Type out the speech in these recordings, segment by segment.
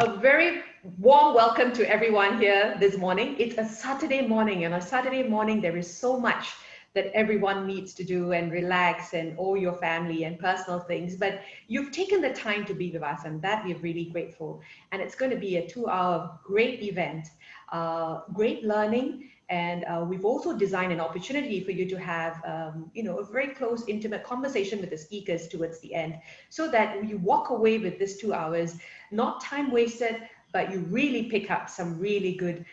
A very warm welcome to everyone here this morning. It's a Saturday morning, and on a Saturday morning, there is so much that everyone needs to do and relax and owe your family and personal things. But you've taken the time to be with us, and that we're really grateful. And it's going to be a 2-hour great event, great learning. And we've also designed an opportunity for you to have, a very close, intimate conversation with the speakers towards the end, so that you walk away with this 2 hours, not time wasted, but you really pick up some really good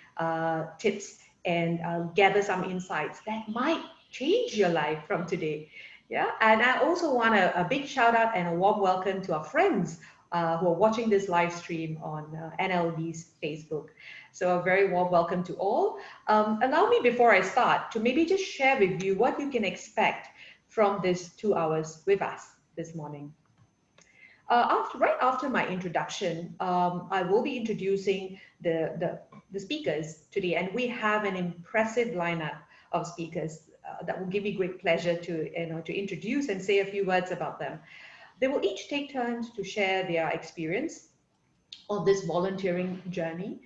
tips and gather some insights that might change your life from today. Yeah, and I also want a big shout out and a warm welcome to our friends who are watching this live stream on NLB's Facebook. So a very warm welcome to all. Allow me, before I start, to maybe just share with you what you can expect from this 2 hours with us this morning. Right after my introduction, I will be introducing the speakers today, and we have an impressive lineup of speakers that will give me great pleasure to introduce and say a few words about them. They will each take turns to share their experience of this volunteering journey.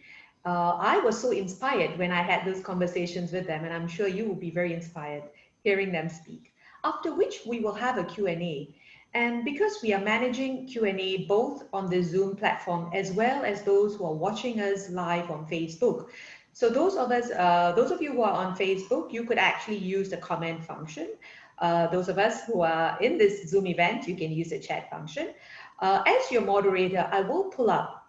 I was so inspired when I had those conversations with them, and I'm sure you will be very inspired hearing them speak. After which we will have a Q&A. And because we are managing Q&A both on the Zoom platform as well as those who are watching us live on Facebook. So those of you who are on Facebook, you could actually use the comment function. Those of us who are in this Zoom event, you can use the chat function. As your moderator, I will pull up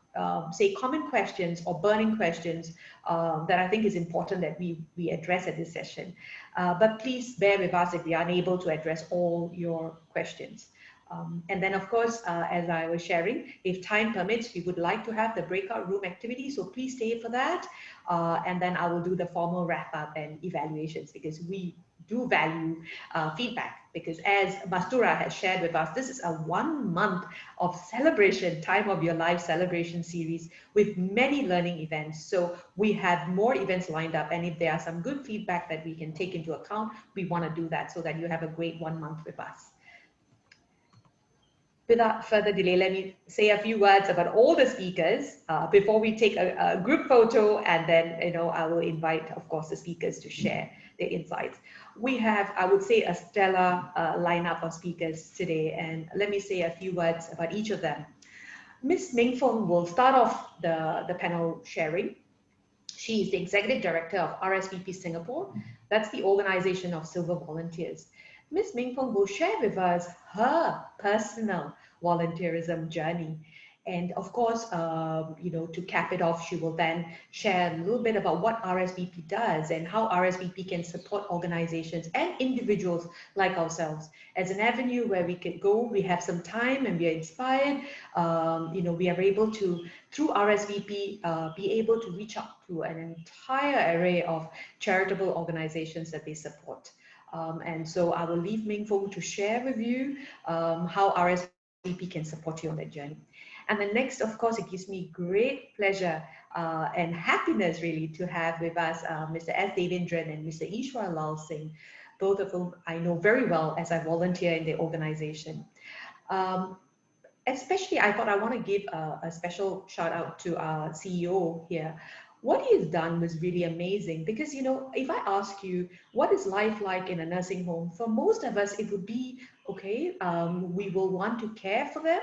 say common questions or burning questions that I think is important that we address at this session. But please bear with us if we are unable to address all your questions. And then, of course, as I was sharing, if time permits, we would like to have the breakout room activity, so please stay for that. And then I will do the formal wrap-up and evaluations, because we do value feedback, because as Mastura has shared with us, this is a 1 month of celebration, time of your life celebration series with many learning events. So we have more events lined up, and if there are some good feedback that we can take into account, we want to do that so that you have a great 1 month with us. Without further delay, let me say a few words about all the speakers before we take a group photo, and then I will invite, of course, the speakers to share their insights. We have, I would say, a stellar lineup of speakers today, and let me say a few words about each of them. Ms. Ming Feng will start off the panel sharing. She is the Executive Director of RSVP Singapore. That's the Organization of Silver Volunteers. Ms. Ming Feng will share with us her personal volunteerism journey. And of course, to cap it off, she will then share a little bit about what RSVP does and how RSVP can support organizations and individuals like ourselves as an avenue where we could go. We have some time and we are inspired. We are able to, through RSVP, be able to reach out to an entire array of charitable organizations that they support. And so I will leave Ming Feng to share with you how RSVP can support you on that journey. And then next, of course, it gives me great pleasure and happiness really to have with us Mr. S. Devendran and Mr. Ishwar Lal Singh, both of whom I know very well as I volunteer in the organization. Especially, I thought I want to give a special shout out to our CEO here. What he has done was really amazing, because, if I ask you, what is life like in a nursing home? For most of us, it would be, okay, we will want to care for them.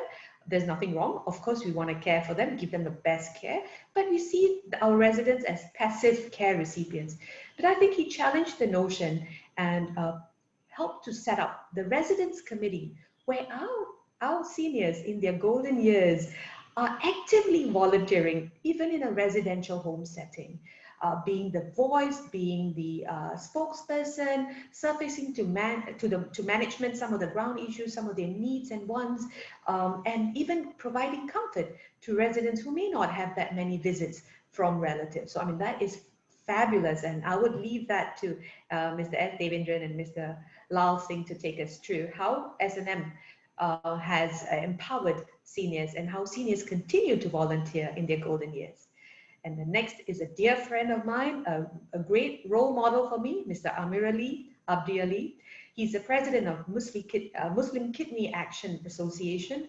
There's nothing wrong. Of course, we want to care for them, give them the best care, but we see our residents as passive care recipients. But I think he challenged the notion and helped to set up the residents committee, where our seniors in their golden years are actively volunteering, even in a residential home setting, being the voice, being the spokesperson, surfacing to management some of the ground issues, some of their needs and wants, and even providing comfort to residents who may not have that many visits from relatives. So, I mean, that is fabulous, and I would leave that to Mr. S. Devendran and Mr. Lal Singh to take us through how S&M has empowered seniors and how seniors continue to volunteer in their golden years. And the next is a dear friend of mine, a great role model for me, Mr. Amir Ali, Abdi Ali. He's the president of Muslim Kidney Action Association.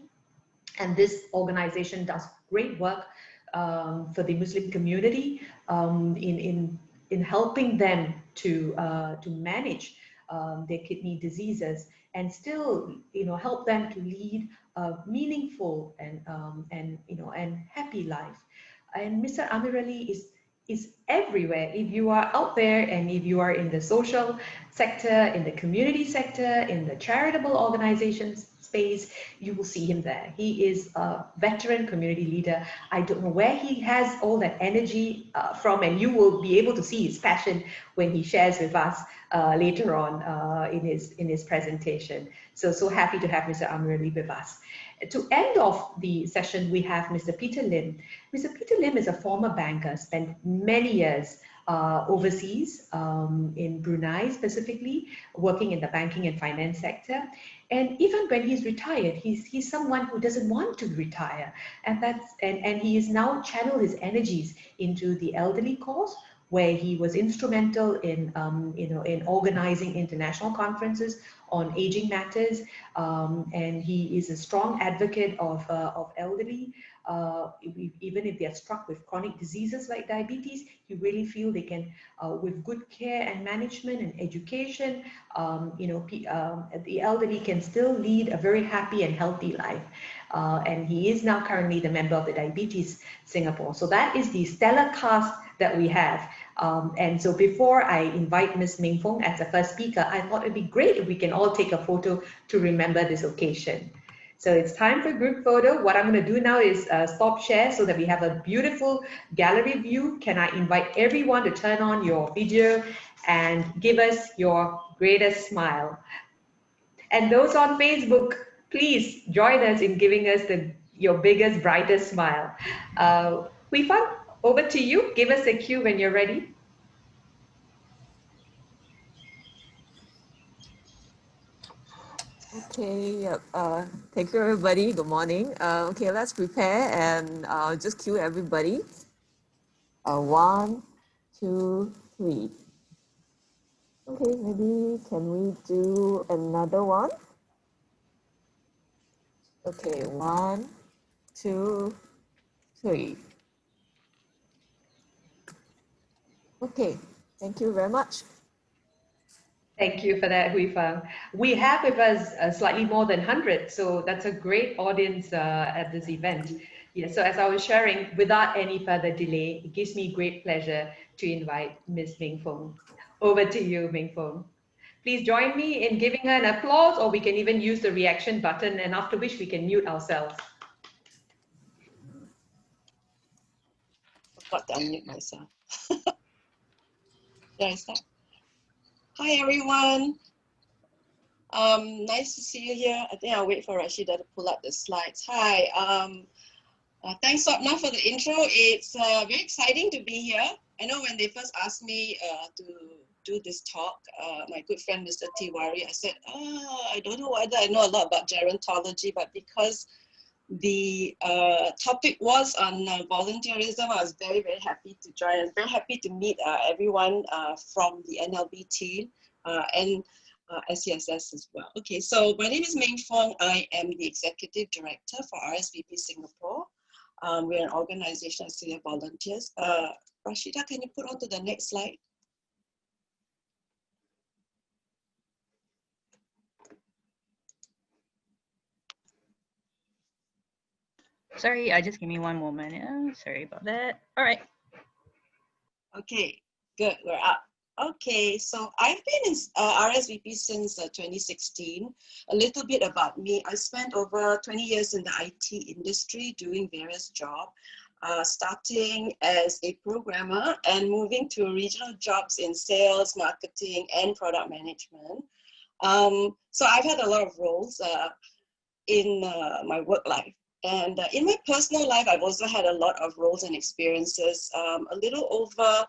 And this organization does great work for the Muslim community in helping them to manage their kidney diseases and still help them to lead a meaningful and happy life. And Mr. Amir Ali is everywhere. If you are out there and if you are in the social sector, in the community sector, in the charitable organizations space, you will see him there. He is a veteran community leader. I don't know where he has all that energy from, and you will be able to see his passion when he shares with us later on in his presentation. So happy to have Mr. Amir Ali with us. To end off the session, we have Mr. Peter Lim. Mr. Peter Lim is a former banker, spent many years overseas in Brunei specifically, working in the banking and finance sector. And even when he's retired, he's someone who doesn't want to retire. And he has now channeled his energies into the elderly cause, where he was instrumental in organizing international conferences on aging matters, and he is a strong advocate of elderly. Even if they are struck with chronic diseases like diabetes, you really feel they can, with good care and management and education, the elderly can still lead a very happy and healthy life. And he is now currently the member of the Diabetes Singapore. So that is the stellar cast that we have. And so before I invite Ms. Meng Fong as the first speaker, I thought it'd be great if we can all take a photo to remember this occasion. So it's time for group photo. What I'm going to do now is stop share so that we have a beautiful gallery view. Can I invite everyone to turn on your video and give us your greatest smile? And those on Facebook, please join us in giving us your biggest, brightest smile. Hui Fang, over to you. Give us a cue when you're ready. Okay, thank you everybody. Good morning. Okay, let's prepare and just cue everybody. 1, 2, 3. Okay, maybe can we do another one? Okay, 1, 2, 3. Okay, thank you very much. Thank you for that, Hui Fang. We have with us slightly more than 100, so that's a great audience at this event. Yeah, so as I was sharing, without any further delay, it gives me great pleasure to invite Ms. Meng Fong. Over to you, Meng Fong. Please join me in giving her an applause, or we can even use the reaction button, and after which we can mute ourselves. I forgot to unmute myself. Did I start? Hi, everyone. Nice to see you here. I think I'll wait for Rashida to pull up the slides. Hi. Thanks, Swapna, for the intro. It's very exciting to be here. I know when they first asked me to do this talk, my good friend, Mr. Tiwari, I said, I don't know whether I know a lot about gerontology, but because the topic was on volunteerism, I was very, very happy to join. I was very happy to meet everyone from the NLB team and SUSS as well. Okay, so my name is Meng Fong. I am the Executive Director for RSVP Singapore. We're an organization of senior volunteers. Rashida, can you put on to the next slide? Sorry, just give me one moment. Sorry about that. All right. Okay, good, we're up. Okay, so I've been in RSVP since 2016. A little bit about me. I spent over 20 years in the IT industry doing various jobs, starting as a programmer and moving to regional jobs in sales, marketing, and product management. So I've had a lot of roles in my work life. And in my personal life, I've also had a lot of roles and experiences. A little over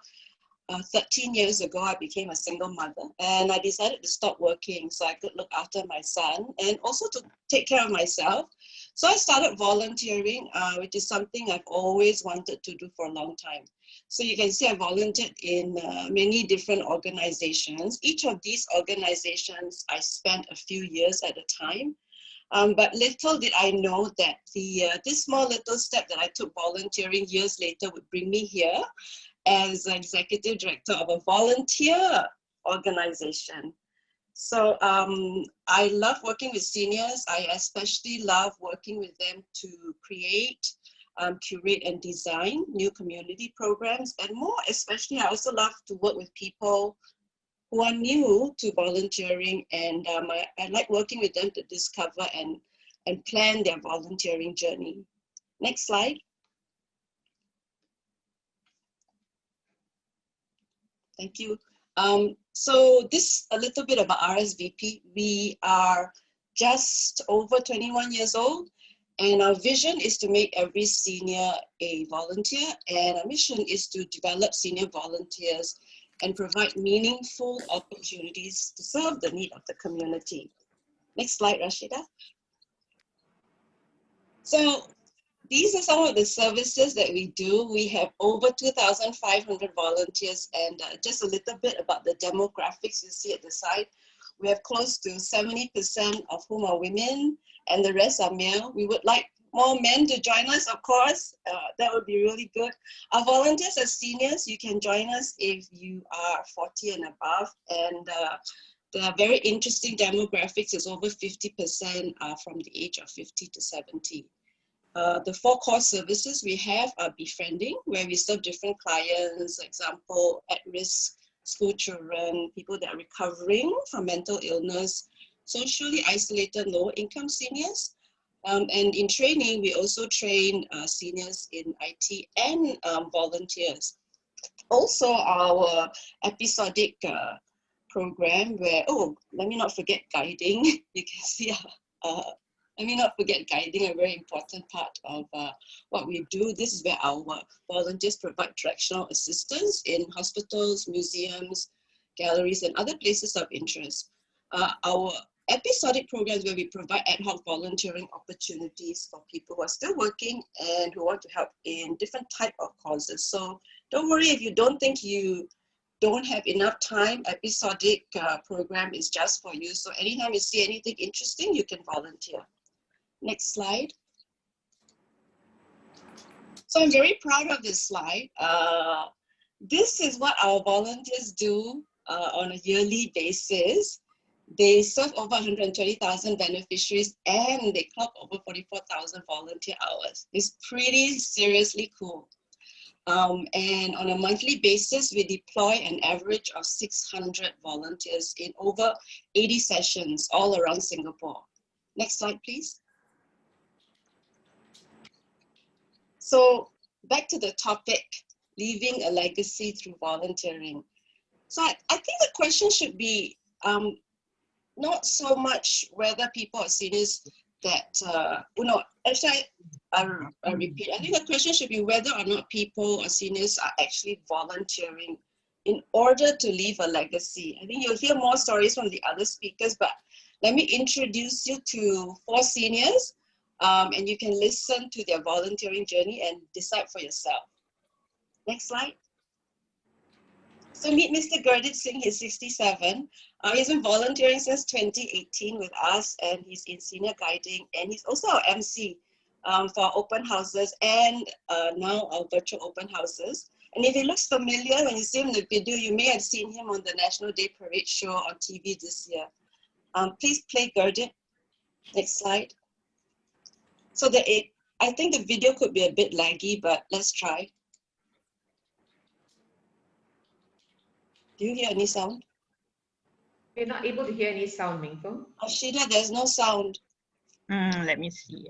13 years ago, I became a single mother, and I decided to stop working so I could look after my son and also to take care of myself. So I started volunteering, which is something I've always wanted to do for a long time. So you can see I volunteered in many different organizations. Each of these organizations, I spent a few years at a time. But little did I know that this small little step that I took volunteering years later would bring me here as an executive director of a volunteer organization. So I love working with seniors. I especially love working with them to create, curate and design new community programs. And more especially, I also love to work with people who are new to volunteering, and I like working with them to discover and plan their volunteering journey. Next slide. Thank you. So this a little bit about RSVP. We are just over 21 years old, and our vision is to make every senior a volunteer, and our mission is to develop senior volunteers and provide meaningful opportunities to serve the need of the community. Next slide, Rashida. So these are some of the services that we do. We have over 2,500 volunteers, and just a little bit about the demographics you see at the side. We have close to 70% of whom are women, and the rest are male. We would like more men to join us, of course. That would be really good. Our volunteers are seniors. You can join us if you are 40 and above. And the very interesting demographics is over 50% are from the age of 50 to 70. The 4 core services we have are befriending, where we serve different clients, for example, at-risk school children, people that are recovering from mental illness, socially isolated, lower-income seniors. And in training, we also train seniors in IT and volunteers. Also, our episodic program where, oh, let me not forget guiding. You can see, let me not forget guiding, a very important part of what we do. This is where our volunteers provide directional assistance in hospitals, museums, galleries, and other places of interest. Our episodic programs where we provide ad hoc volunteering opportunities for people who are still working and who want to help in different type of causes. So don't worry if you don't think you don't have enough time. Episodic program is just for you. So anytime you see anything interesting, you can volunteer. Next slide. So I'm very proud of this slide. This is what our volunteers do on a yearly basis. They serve over 120,000 beneficiaries, and they clock over 44,000 volunteer hours. It's pretty seriously cool. And on a monthly basis, we deploy an average of 600 volunteers in over 80 sessions all around Singapore. Next slide, please. So back to the topic, leaving a legacy through volunteering. So I think the question should be not so much whether people are seniors that, actually I repeat, I think the question should be whether or not people or seniors are actually volunteering in order to leave a legacy. I think you'll hear more stories from the other speakers, but let me introduce you to 4 seniors, and you can listen to their volunteering journey and decide for yourself. Next slide. So meet Mr. Gurdit Singh, he's 67. He's been volunteering since 2018 with us, and he's in senior guiding, and he's also our MC for open houses and now our virtual open houses. And if he looks familiar, when you see him in the video, you may have seen him on the National Day Parade show on TV this year. Please play Gurdit. Next slide. So I think the video could be a bit laggy, but let's try. Do you hear any sound? We're not able to hear any sound, Ming Feng. Ashida, there's no sound. Let me see.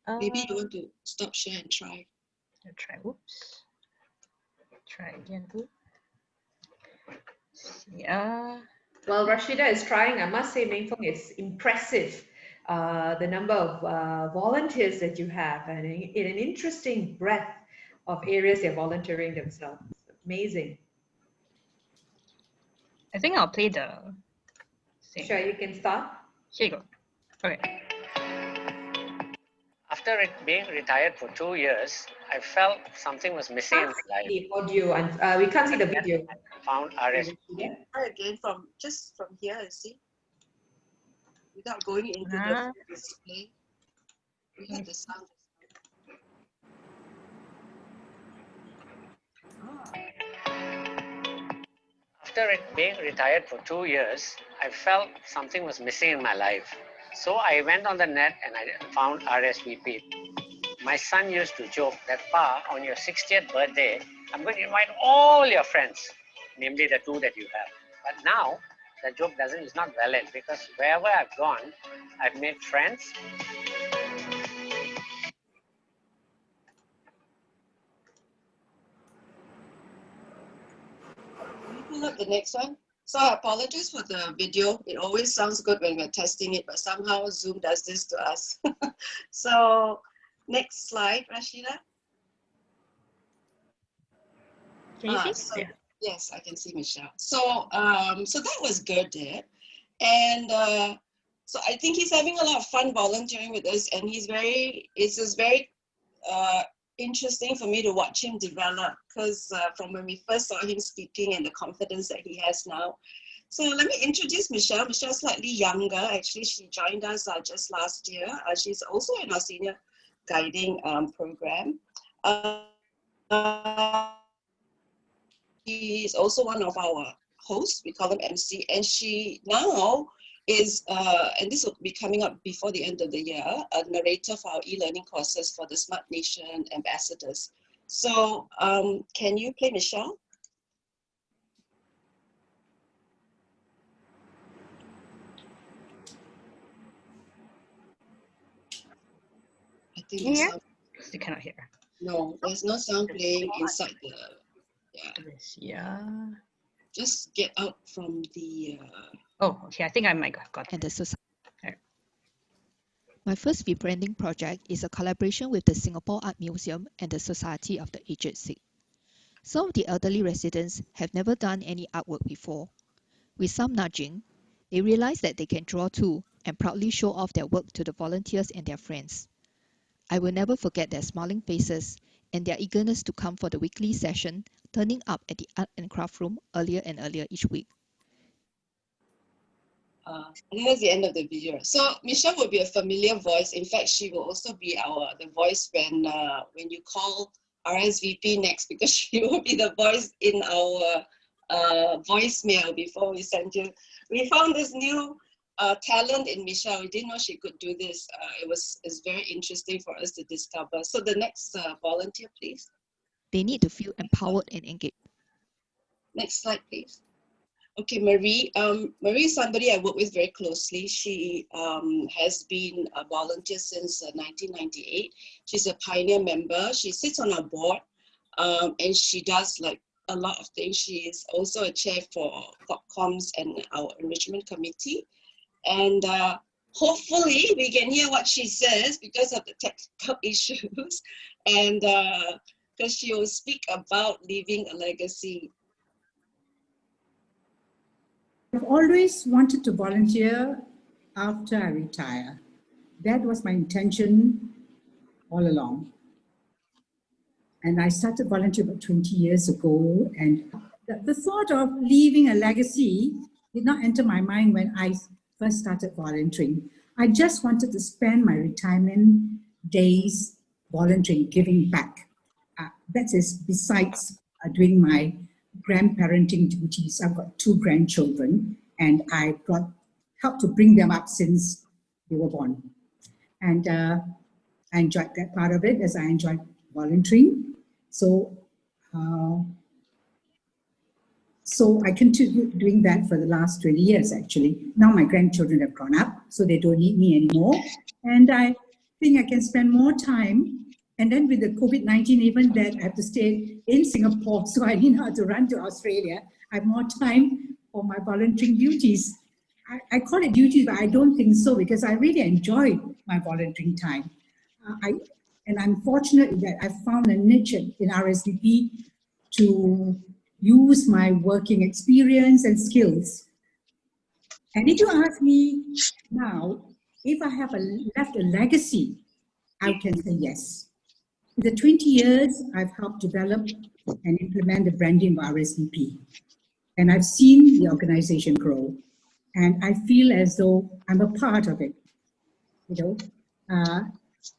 Maybe you want to stop share and try. I'll try. Oops. Try again. Oops. Yeah. Well, Rashida is trying. I must say, Ming Feng, it's impressive, the number of volunteers that you have, and in an interesting breadth of areas they're volunteering themselves. Amazing. I think I'll play the same. Sure, you can start. Here you go. Okay. After being retired for 2 years, I felt something was missing in my life. The audio, and we can't see the video. I found RSVP. Try again from here, you see. without going into the display. We had the sound. After being retired for 2 years, I felt something was missing in my life. So I went on the net and I found RSVP. My son used to joke that, Pa, on your 60th birthday, I'm going to invite all your friends, namely the 2 that you have. But now, the joke is not valid because wherever I've gone, I've made friends. Can you pull up the next one? So I apologize for the video. It always sounds good when we're testing it, but somehow Zoom does this to us. So next slide, Rashida. Can you see? Yeah. Yes, I can see Michelle. So so that was good there. And so I think he's having a lot of fun volunteering with us, and it's just very interesting for me to watch him develop, because from when we first saw him speaking and the confidence that he has now. So let me introduce Michelle. Michelle's slightly younger. Actually, she joined us just last year. She's also in our senior guiding program. She is also one of our hosts. We call them MC, and she now is, and this will be coming up before the end of the year, a narrator for our e-learning courses for the Smart Nation ambassadors. So can you play Michelle? I think the sound. You cannot hear. No, there's no sound playing inside the, Yeah. Just get out from the. Oh, okay. I think I might have got and the society. Right. My first rebranding project is a collaboration with the Singapore Art Museum and the Society of the Aged Sick. Some of the elderly residents have never done any artwork before. With some nudging, they realize that they can draw too and proudly show off their work to the volunteers and their friends. I will never forget their smiling faces and their eagerness to come for the weekly session, turning up at the art and craft room earlier and earlier each week. And that's the end of the video. So Michelle will be a familiar voice. In fact, she will also be the voice when you call RSVP next, because she will be the voice in our voicemail before we send you. We found this new talent in Michelle. We didn't know she could do this. It's very interesting for us to discover. So the next volunteer, please. They need to feel empowered and engaged. Next slide, please. Okay, Marie. Marie is somebody I work with very closely. She has been a volunteer since 1998. She's a pioneer member. She sits on our board, and she does like a lot of things. She is also a chair for COPCOMS and our enrichment committee. And hopefully we can hear what she says because of the technical issues, and because she will speak about leaving a legacy. I've always wanted to volunteer after I retire. That was my intention all along. And I started volunteering about 20 years ago. And the thought of leaving a legacy did not enter my mind when I first started volunteering. I just wanted to spend my retirement days volunteering, giving back. That is besides doing my grandparenting duties. I've got 2 grandchildren, and I helped to bring them up since they were born. And I enjoyed that part of it, as I enjoyed volunteering. So I continued doing that for the last 20 years, actually. Now my grandchildren have grown up, so they don't need me anymore. And I think I can spend more time. And then with the COVID-19, even that I have to stay in Singapore, so I didn't have to run to Australia. I have more time for my volunteering duties. I call it duties, but I don't think so, because I really enjoy my volunteering time. And I'm fortunate that I found a niche in RSVP to use my working experience and skills. And if you ask me now, if I have left a legacy, I can say yes. In the 20 years, I've helped develop and implement the branding of RSVP. And I've seen the organization grow. and I feel as though I'm a part of it, you know.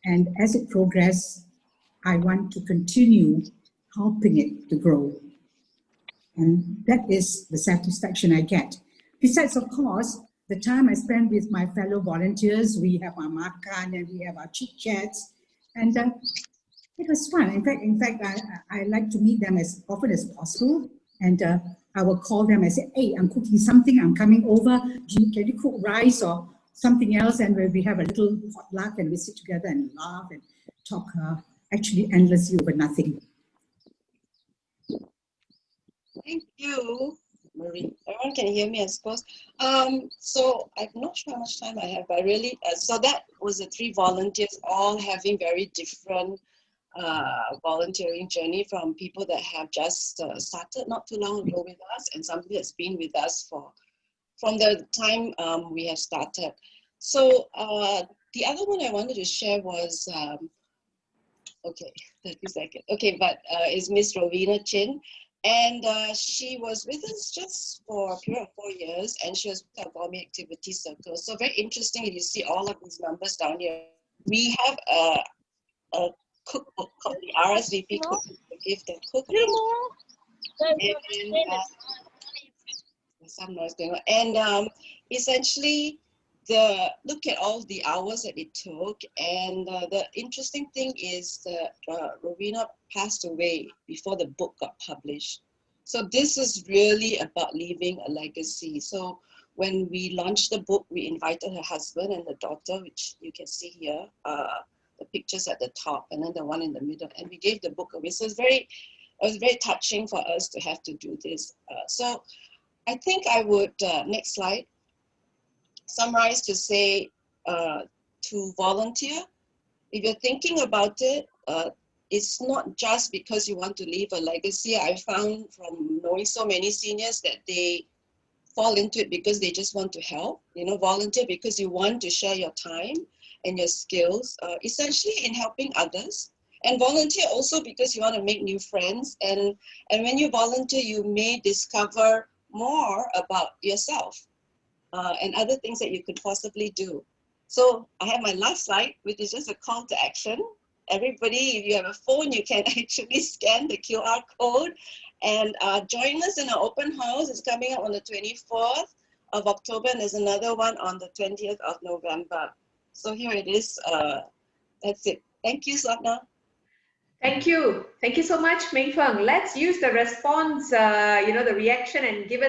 And as it progresses, I want to continue helping it to grow. And that is the satisfaction I get. Besides, of course, the time I spend with my fellow volunteers, we have our makan and we have our chit chats, and it was fun. In fact, I like to meet them as often as possible, and I will call them and say, "Hey, I'm cooking something. I'm coming over. Can you cook rice or something else?" And we have a little potluck, and we sit together and laugh and talk, actually endlessly over nothing. Thank you, Marie. Everyone can hear me, I suppose. So I'm not sure how much time I have, but really, so that was the 3 volunteers, all having very different volunteering journey, from people that have just started not too long ago with us, and somebody that's been with us from the time we have started. So the other one I wanted to share was, okay, 30 seconds. Okay, but is Miss Rowena Chin. And she was with us just for a period of 4 years, and she was with our Gourmet Activity Circle. So very interesting, you see all of these numbers down here. We have a cookbook called the RSVP Cookbook for Gift and Cooking. And some noise going on. And essentially, look at all the hours that it took. And the interesting thing is that Rowena passed away before the book got published. So this is really about leaving a legacy. So when we launched the book, we invited her husband and the daughter, which you can see here, the pictures at the top, and then the one in the middle, and we gave the book away. So it was very touching for us to have to do this. So I think I would, next slide, summarize to say to volunteer, if you're thinking about it, it's not just because you want to leave a legacy. I found from knowing so many seniors that they fall into it because they just want to help, volunteer because you want to share your time and your skills, essentially in helping others. And volunteer also because you want to make new friends. And when you volunteer, you may discover more about yourself and other things that you could possibly do. So I have my last slide, which is just a call to action. Everybody, if you have a phone, you can actually scan the QR code and join us in our open house. It's coming up on the 24th of October, and there's another one on the 20th of November. So here it is. That's it. Thank you, Swapna. Thank you. Thank you so much, Meng Feng. Let's use the response, the reaction, and give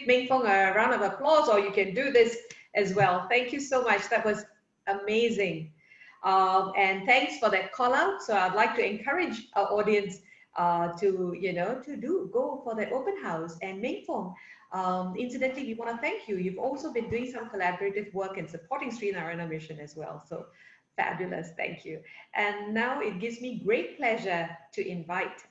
Meng Feng a round of applause, or you can do this as well. Thank you so much. That was amazing. And thanks for that call out. So I'd like to encourage our audience to go for that open house. And Meng Feng, incidentally, we want to thank you. You've also been doing some collaborative work and supporting Sri Narayana Mission as well. So fabulous, thank you. And now it gives me great pleasure to invite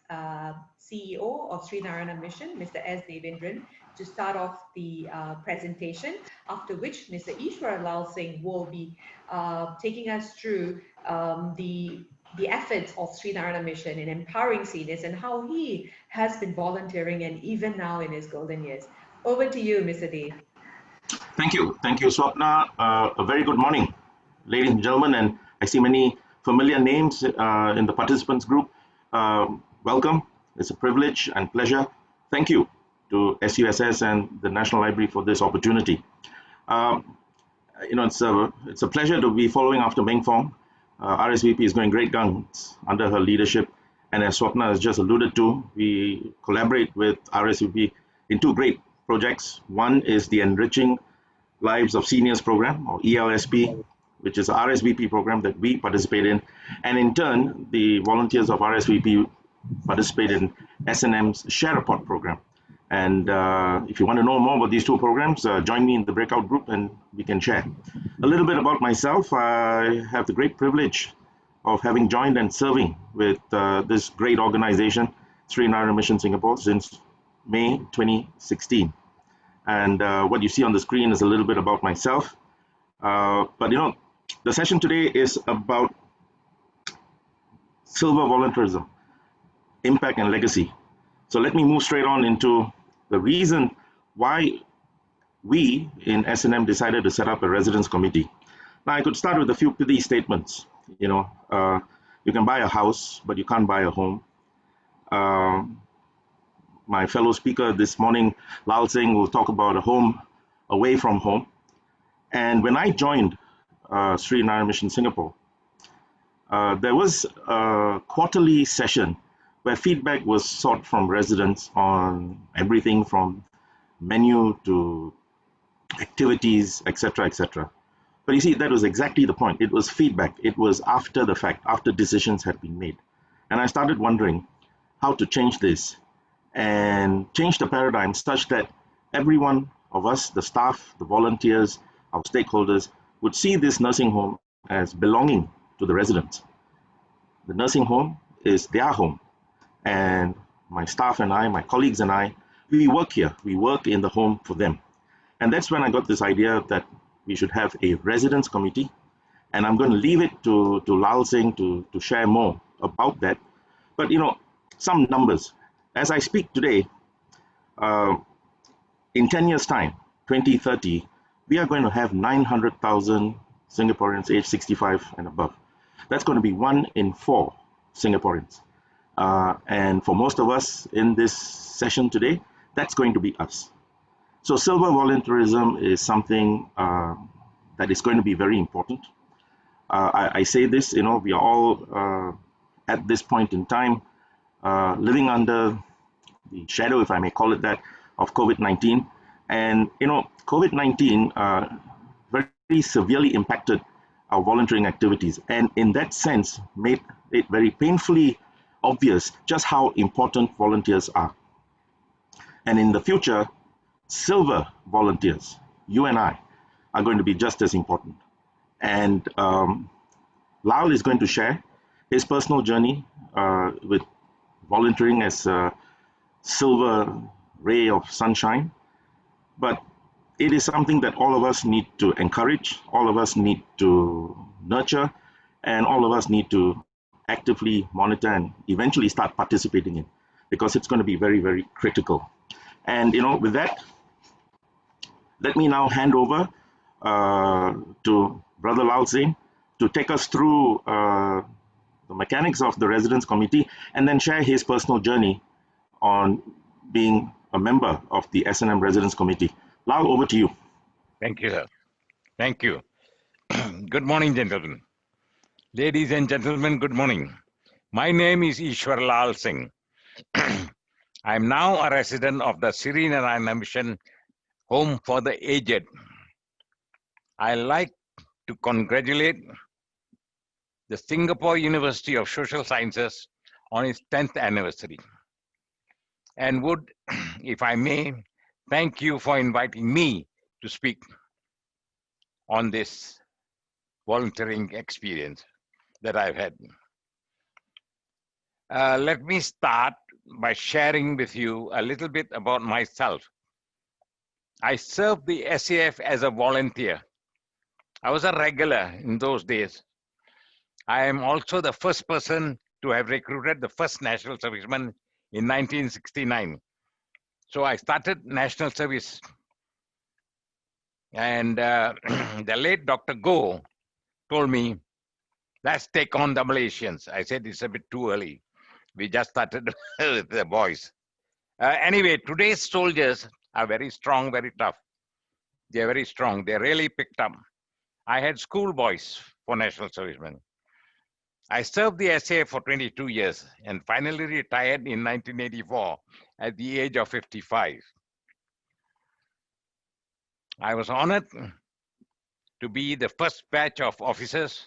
CEO of Sri Narayana Mission, Mr. S. Devendran, to start off the presentation, after which Mr. Ishwar Lal Singh will be taking us through the efforts of Sri Narayana Mission in empowering seniors and how he has been volunteering and even now in his golden years. Over to you, Mr. Dev. Thank you, Swapna. A very good morning, ladies and gentlemen, and I see many familiar names in the participants group. Welcome. It's a privilege and pleasure. Thank you to SUSS and the National Library for this opportunity. It's a pleasure to be following after Meng Feng. RSVP is going great guns under her leadership, and as Swapna has just alluded to, we collaborate with RSVP in 2 great projects. One is the Enriching Lives of Seniors program, or ELSP, which is a RSVP program that we participate in, and in turn, the volunteers of RSVP participate in SNM's Share a Pot program. And if you want to know more about these 2 programs, join me in the breakout group and we can share. A little bit about myself. I have the great privilege of having joined and serving with this great organization, Sri Narayana Mission Singapore, since May 2016. And what you see on the screen is a little bit about myself. But the session today is about silver volunteerism, impact and legacy. So let me move straight on into the reason why we in S&M decided to set up a residence committee. Now, I could start with a few pithy statements. You know, you can buy a house, but you can't buy a home. My fellow speaker this morning, Lal Singh, will talk about a home away from home. And when I joined Sri Narayan Mission Singapore, there was a quarterly session where feedback was sought from residents on everything from menu to activities, etc., etc. But you see, that was exactly the point. It was feedback. It was after the fact, after decisions had been made. And I started wondering how to change this and change the paradigm such that every one of us, the staff, the volunteers, our stakeholders, would see this nursing home as belonging to the residents. The nursing home is their home. And my staff and I, my colleagues and I, we work here. We work in the home for them. And that's when I got this idea that we should have a residence committee. And I'm going to leave it to Lal Singh to share more about that. But, you know, some numbers. As I speak today, in 10 years' time, 2030, we are going to have 900,000 Singaporeans aged 65 and above. That's going to be 1 in 4 Singaporeans. And for most of us in this session today, that's going to be us. So silver volunteerism is something that is going to be very important. I say this, you know, we are all at this point in time living under the shadow, if I may call it that, of COVID-19. And, you know, COVID-19 very severely impacted our volunteering activities, and in that sense made it very painfully obvious just how important volunteers are. And in the future, silver volunteers, you and I, are going to be just as important. And Lal is going to share his personal journey with volunteering as a silver ray of sunshine. But it is something that all of us need to encourage, all of us need to nurture, and all of us need to actively monitor and eventually start participating in, because it's going to be very, very critical. And, you know, with that, let me now hand over to Brother Lal Singh to take us through the mechanics of the residence committee and then share his personal journey on being a member of the S&M residence committee. Lal, over to you. Thank you, sir. Thank you. Good morning, gentlemen. Ladies and gentlemen, good morning. My name is Ishwar Lal Singh. I am now a resident of the Sri Narayan Mission Home for the Aged. I like to congratulate the Singapore University of Social Sciences on its 10th anniversary, and would, if I may, thank you for inviting me to speak on this volunteering experience that I've had. Let me start by sharing with you a little bit about myself. I served the SAF as a volunteer. I was a regular in those days. I am also the first person to have recruited the first national serviceman in 1969. So I started national service. And the late Dr. Goh told me, let's take on the Malaysians. I said, it's a bit too early. We just started with the boys. Anyway, today's soldiers are very strong, very tough. They're very strong. They really picked up. I had schoolboys for national servicemen. I served the SA for 22 years and finally retired in 1984 at the age of 55. I was honored to be the first batch of officers,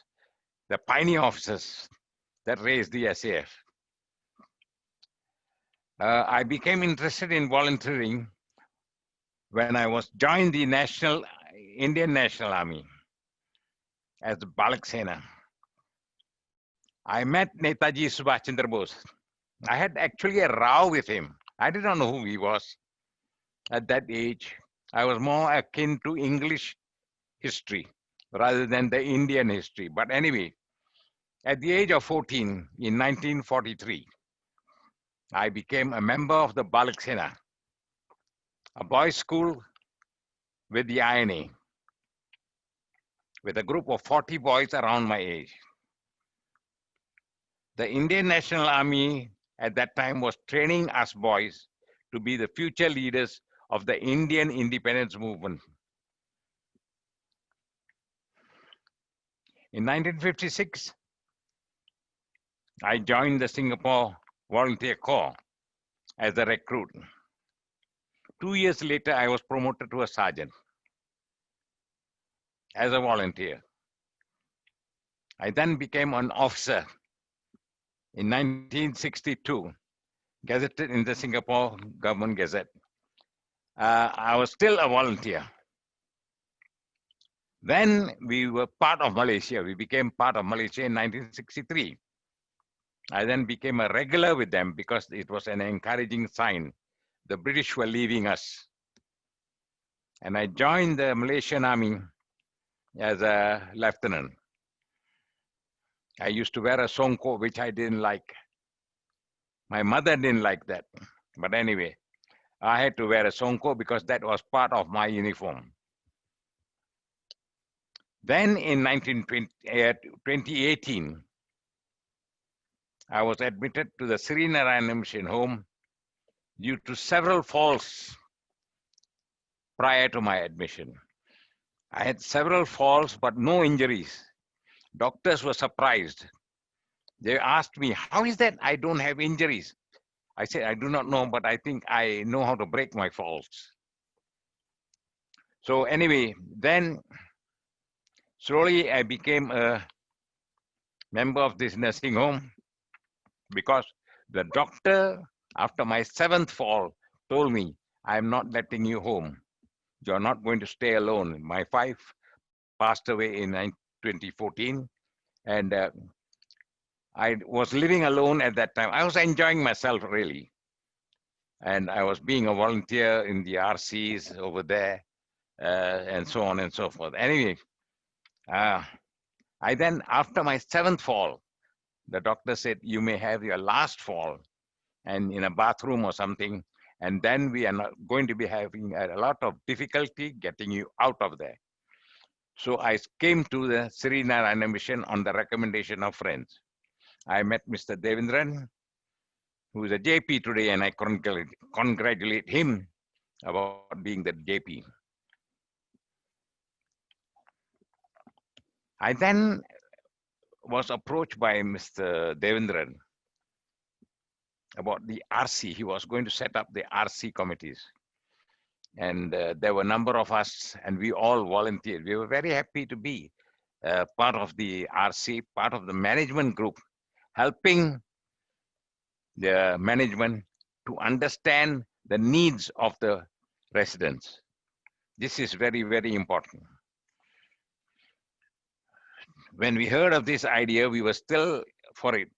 the pioneer officers that raised the SAF. I became interested in volunteering when I was joined the Indian National Army as the Balak Sena. I met Netaji Subhash Chandra Bose. I had actually a row with him. I did not know who he was at that age. I was more akin to English history rather than the Indian history. But anyway, at the age of 14 in 1943, I became a member of the Balak Sena, a boys' school with the INA, with a group of 40 boys around my age. The Indian National Army at that time was training us boys to be the future leaders of the Indian independence movement. In 1956, I joined the Singapore Volunteer Corps as a recruit. 2 years later, I was promoted to a sergeant as a volunteer. I then became an officer in 1962, gazetted in the Singapore Government Gazette. I was still a volunteer. Then we were part of Malaysia. We became part of Malaysia in 1963. I then became a regular with them because it was an encouraging sign. The British were leaving us. And I joined the Malaysian Army as a lieutenant. I used to wear a songkok, which I didn't like. My mother didn't like that. But anyway, I had to wear a songkok because that was part of my uniform. Then in 2018, I was admitted to the Sri Narayana Mission Home due to several falls prior to my admission. I had several falls, but no injuries. Doctors were surprised. They asked me, how is that I don't have injuries? I said, I do not know, but I think I know how to break my falls. So anyway, then slowly I became a member of this nursing home because the doctor, after my 7th fall, told me, I'm not letting you home. You're not going to stay alone. My 5 passed away in 2014, and I was living alone at that time. I was enjoying myself, really. And I was being a volunteer in the RCs over there, and so on and so forth. Anyway, I then, after my 7th fall, the doctor said, you may have your last fall and in a bathroom or something, and then we are not going to be having a lot of difficulty getting you out of there. So I came to the Sri Narayana Mission on the recommendation of friends. I met Mr. Devendran, who is a JP today, and I congratulate him about being the JP. I then was approached by Mr. Devendran about the RC. He was going to set up the RC committees. And there were a number of us, and we all volunteered. We were very happy to be part of the RC, part of the management group, helping the management to understand the needs of the residents. This is very, very important. When we heard of this idea, we were still for it.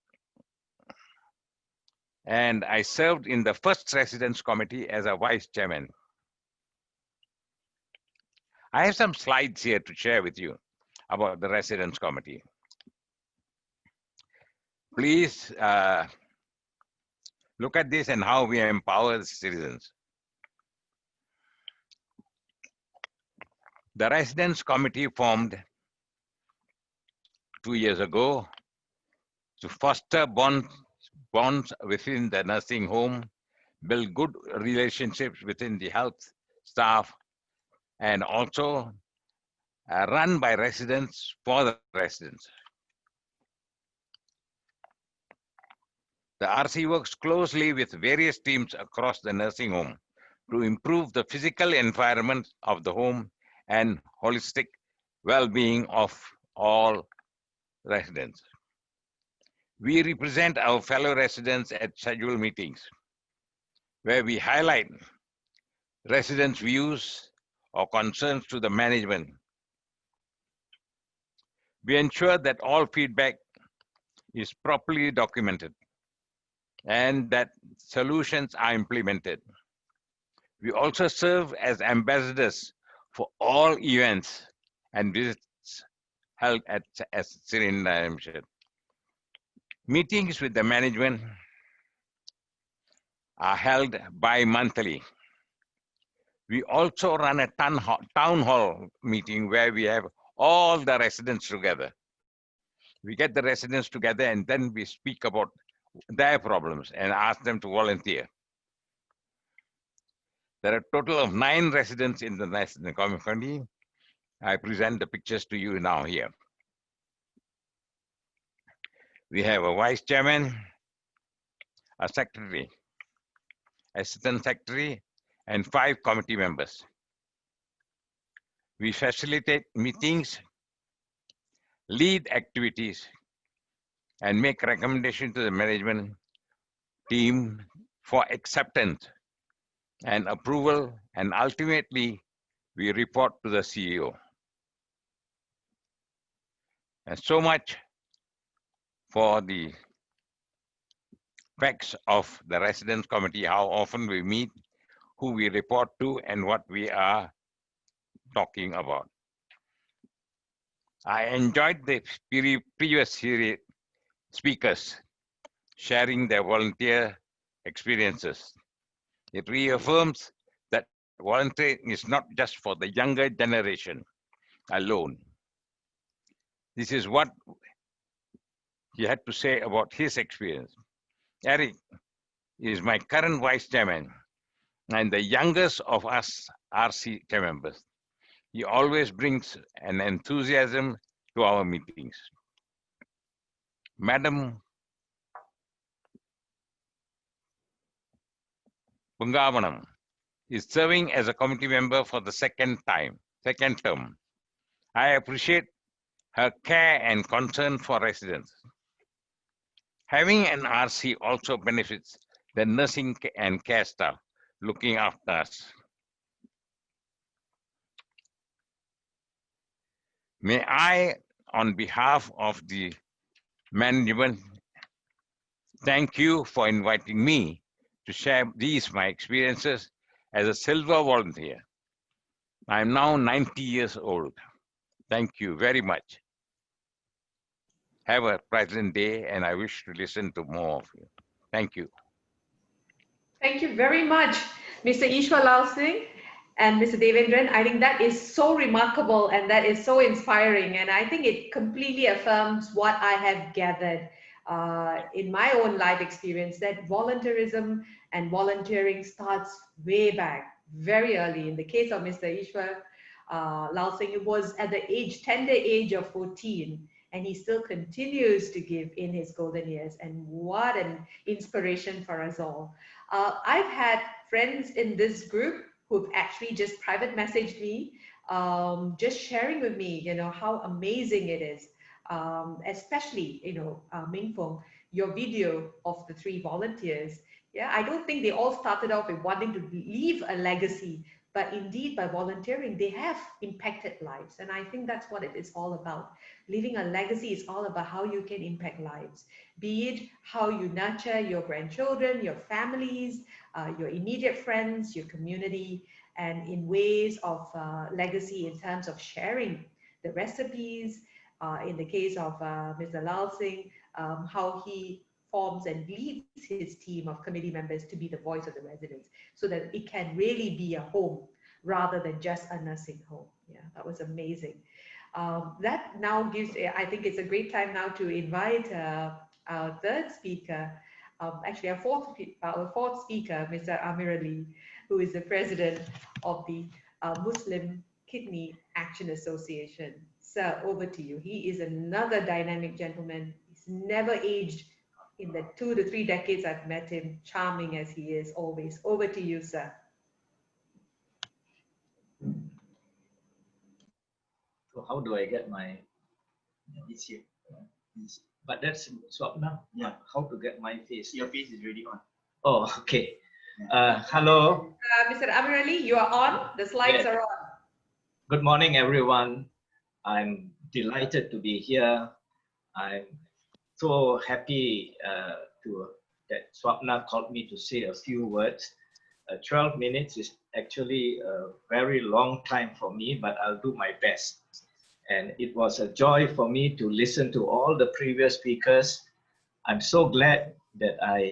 And I served in the first residence committee as a vice chairman. I have some slides here to share with you about the residence committee. Please look at this and how we empower the citizens. The residence committee formed 2 years ago to foster bonds within the nursing home, build good relationships within the health staff, and also run by residents for the residents. The RC works closely with various teams across the nursing home to improve the physical environment of the home and holistic well-being of all residents. We represent our fellow residents at scheduled meetings where we highlight residents' views or concerns to the management. We ensure that all feedback is properly documented and that solutions are implemented. We also serve as ambassadors for all events and visits held at Sri Narayana Mission. Meetings with the management are held bi-monthly. We also run a town hall meeting where we have all the residents together. We get the residents together and then we speak about their problems and ask them to volunteer. There are a total of 9 residents in the national committee. I present the pictures to you now here. We have a vice chairman, a secretary, assistant secretary, and 5 committee members. We facilitate meetings, lead activities, and make recommendations to the management team for acceptance and approval, and ultimately we report to the CEO. And so much for the facts of the residence committee, how often we meet, who we report to, and what we are talking about. I enjoyed the previous series speakers sharing their volunteer experiences. It reaffirms that volunteering is not just for the younger generation alone. This is what he had to say about his experience. Eric is my current vice chairman and the youngest of us RC members. He always brings an enthusiasm to our meetings. Madam Pungavanam is serving as a committee member for the second term. I appreciate her care and concern for residents. Having an RC also benefits the nursing and care staff looking after us. May I, on behalf of the management, thank you for inviting me to share my experiences as a silver volunteer. I am now 90 years old. Thank you very much. Have a pleasant day, and I wish to listen to more of you. Thank you. Thank you very much, Mr. Ishwar Lal Singh and Mr. Devendran. I think that is so remarkable and that is so inspiring. And I think it completely affirms what I have gathered in my own life experience, that volunteerism and volunteering starts way back, very early. In the case of Mr. Ishwar Lal Singh, it was at the tender age of 14. And he still continues to give in his golden years. And what an inspiration for us all. I've had friends in this group who've actually just private messaged me, just sharing with me, how amazing it is. Especially, Ming Fong, your video of the 3 volunteers. Yeah, I don't think they all started off with wanting to leave a legacy, but indeed by volunteering, they have impacted lives. And I think that's what it is all about. Leaving a legacy is all about how you can impact lives, be it how you nurture your grandchildren, your families, your immediate friends, your community, and in ways of legacy in terms of sharing the recipes. In the case of Mr. Lal Singh, how he forms and leads his team of committee members to be the voice of the residents, so that it can really be a home rather than just a nursing home. Yeah, that was amazing. That now gives, I think it's a great time now to invite our third speaker, actually our fourth speaker, Mr. Amir Ali, who is the president of the Muslim Kidney Action Association. Sir, over to you. He is another dynamic gentleman. He's never aged in the 2 to 3 decades I've met him, charming as he is always. Over to you, sir. So how do I get my, it's here, but that's swap now. Yeah. How to get my face? Your face is already on. Oh, okay. Hello. Mr. Amir Ali, you are on. The slides are on. Good morning, everyone. I'm delighted to be here. I'm so happy that Swapna called me to say a few words. 12 minutes is actually a very long time for me, but I'll do my best. And it was a joy for me to listen to all the previous speakers. I'm so glad that I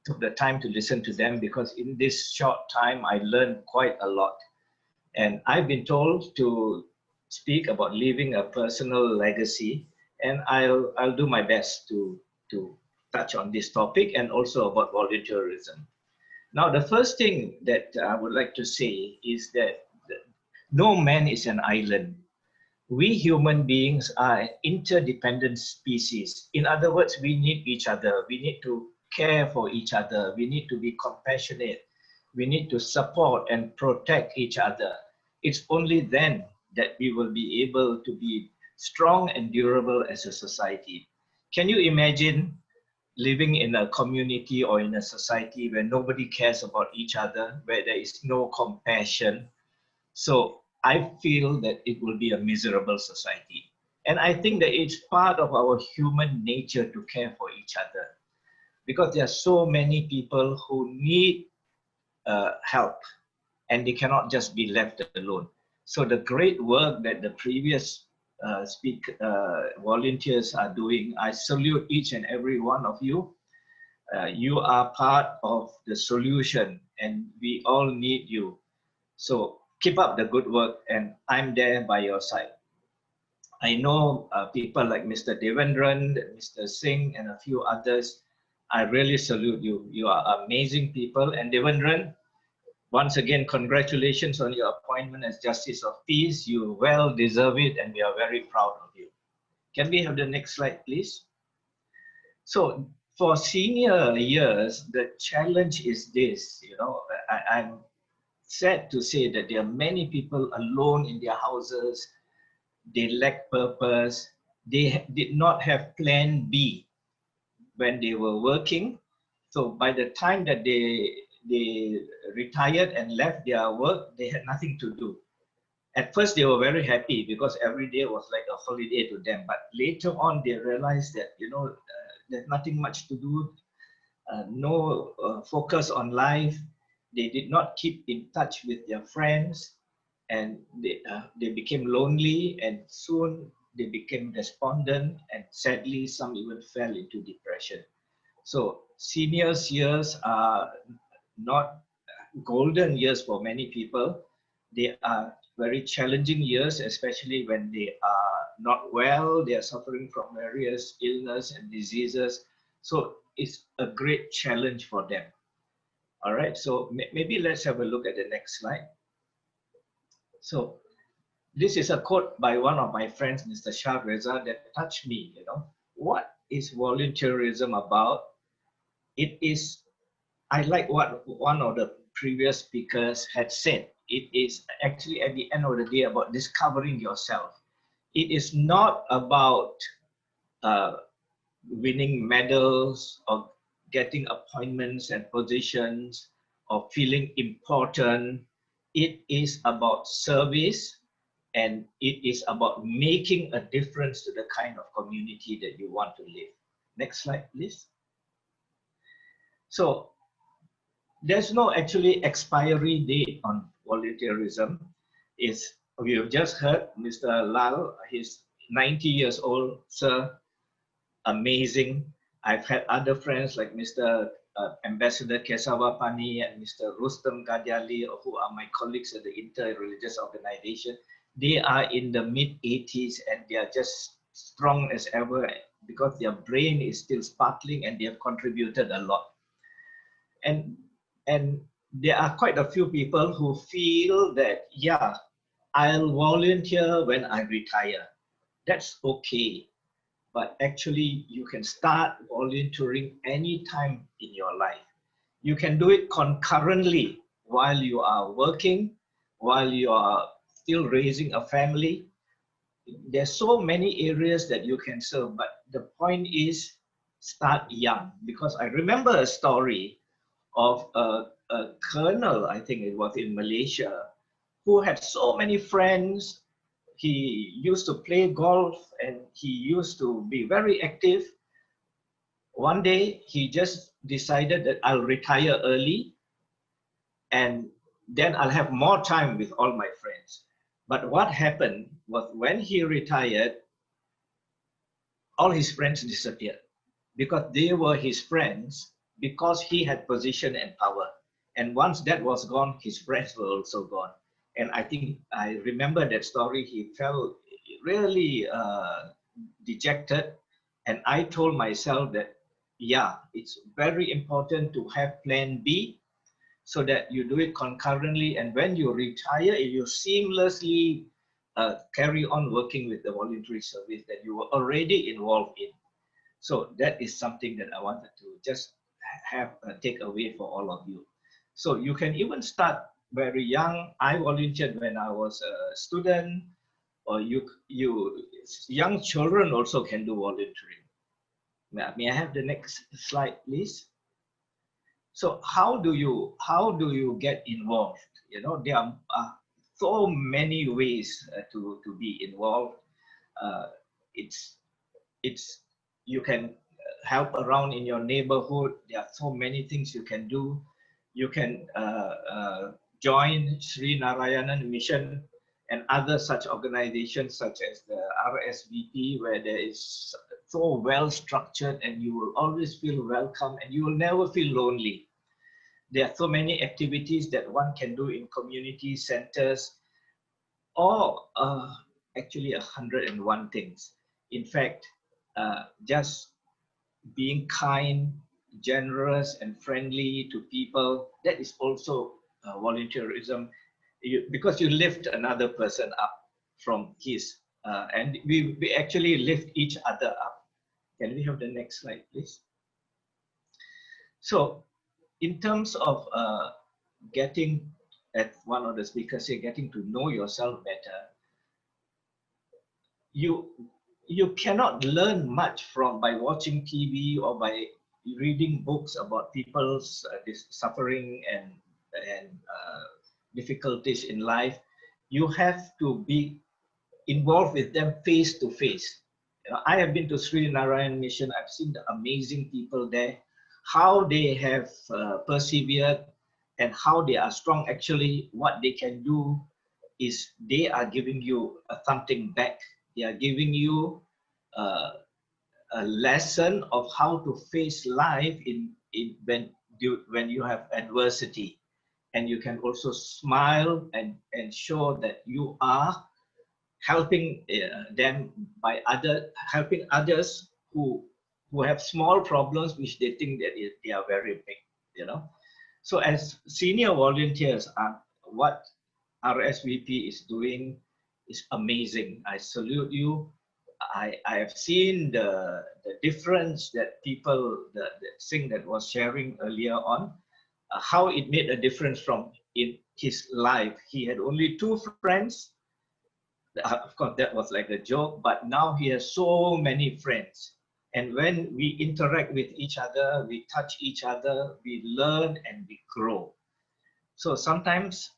took the time to listen to them, because in this short time, I learned quite a lot. And I've been told to speak about leaving a personal legacy, and I'll do my best to touch on this topic and also about volunteerism. Now, the first thing that I would like to say is that no man is an island. We human beings are interdependent species. In other words, we need each other. We need to care for each other. We need to be compassionate. We need to support and protect each other. It's only then that we will be able to be strong and durable as a society. Can you imagine living in a community or in a society where nobody cares about each other, where there is no compassion? So I feel that it will be a miserable society. And I think that it's part of our human nature to care for each other, because there are so many people who need help, and they cannot just be left alone. So the great work that the previous volunteers are doing, I salute each and every one of you. You are part of the solution, and we all need you. So keep up the good work, and I'm there by your side. I know people like Mr. Devendran, Mr. Singh, and a few others. I really salute you. You are amazing people. And Devendran, once again, congratulations on your appointment as Justice of Peace. You well deserve it, and we are very proud of you. Can we have the next slide, please? So for senior years, the challenge is this, I'm sad to say that there are many people alone in their houses. They lack purpose. They did not have plan B when they were working. So by the time that they retired and left their work, they had nothing to do. At first, they were very happy because every day was like a holiday to them. But later on, they realized that, there's nothing much to do, no focus on life. They did not keep in touch with their friends, and they became lonely, and soon they became despondent, and sadly, some even fell into depression. So seniors' years are not golden years for many people. They are very challenging years, especially when they are not well, they are suffering from various illness and diseases. So it's a great challenge for them. All right, so maybe let's have a look at the next slide. So this is a quote by one of my friends, Mr. Shah Reza, that touched me. What is volunteerism about? It is, I like what one of the previous speakers had said. It is actually at the end of the day about discovering yourself. It is not about winning medals or getting appointments and positions or feeling important. It is about service, and it is about making a difference to the kind of community that you want to live. Next slide, please. So there's no actually expiry date on volunteerism. We have just heard Mr. Lal, he's 90 years old, sir, amazing. I've had other friends like Mr. Ambassador Kesawa Pani and Mr. Rustam Gadiali, who are my colleagues at the Inter-Religious Organization. They are in the mid-80s, and they are just strong as ever because their brain is still sparkling, and they have contributed a lot. And there are quite a few people who feel that, yeah, I'll volunteer when I retire. That's okay. But actually, you can start volunteering anytime in your life. You can do it concurrently while you are working, while you are still raising a family. There's so many areas that you can serve, but the point is start young. Because I remember a story of a colonel, I think it was in Malaysia, who had so many friends. He used to play golf, and he used to be very active. One day, he just decided that I'll retire early, and then I'll have more time with all my friends. But what happened was, when he retired, all his friends disappeared, because they were his friends because he had position and power. And once that was gone, his friends were also gone. And I think I remember that story. He felt really dejected. And I told myself that, yeah, it's very important to have plan B so that you do it concurrently. And when you retire, you seamlessly carry on working with the voluntary service that you were already involved in. So that is something that I wanted to just have take away for all of you. So you can even start very young. I volunteered when I was a student, or young children also can do volunteering. May I have the next slide, please? So how do you get involved? You know, there are so many ways to be involved. It's you can help around in your neighborhood. There are so many things you can do. You can join Sri Narayanan Mission and other such organizations such as the RSVP, where there is so well structured and you will always feel welcome and you will never feel lonely. There are so many activities that one can do in community centers, or actually 101 things. In fact, just being kind, generous, and friendly to people, that is also volunteerism, because you lift another person up from his, and we actually lift each other up. Can we have the next slide, please? So, in terms of getting, as one of the speakers say, getting to know yourself better, you cannot learn much by watching TV or by reading books about people's suffering and difficulties in life. You have to be involved with them face to face. You know, I have been to Sri Narayan Mission. I've seen the amazing people there, how they have persevered and how they are strong. Actually, what they can do is they are giving you something back. They are giving you a lesson of how to face life when you have adversity. And you can also smile and show that you are helping them by helping others who have small problems which they think that they are very big, you know. So as senior volunteers, what RSVP is doing is amazing. I salute you. I have seen the difference that people, the thing that was sharing earlier on, how it made a difference in his life. He had only 2 friends. Of course, that was like a joke, but now he has so many friends. And when we interact with each other, we touch each other, we learn and we grow. So sometimes,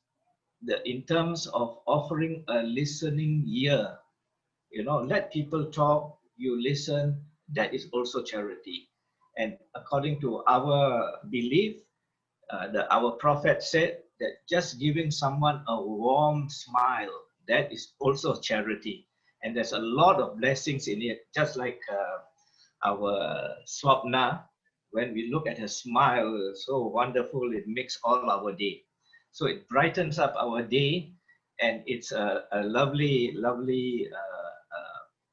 in terms of offering a listening ear, you know, let people talk, you listen, that is also charity. And according to our belief, our prophet said that just giving someone a warm smile, that is also charity. And there's a lot of blessings in it, just like our Swapna, when we look at her smile, so wonderful, it makes all our day. So it brightens up our day, and it's a lovely, lovely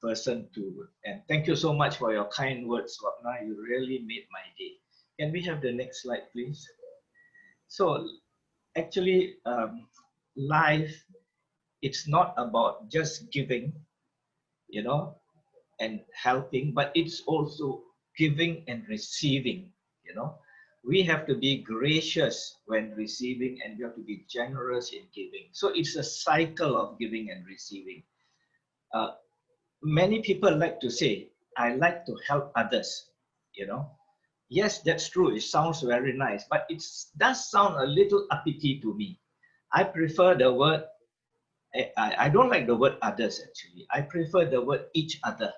person to, and thank you so much for your kind words, Swapna. You really made my day. Can we have the next slide, please? So actually, life, it's not about just giving, you know, and helping, but it's also giving and receiving, you know. We have to be gracious when receiving, and we have to be generous in giving. So it's a cycle of giving and receiving. Many people like to say, I like to help others, you know. Yes, that's true. It sounds very nice, but it does sound a little uppity to me. I prefer the word, I don't like the word others actually. I prefer the word each other.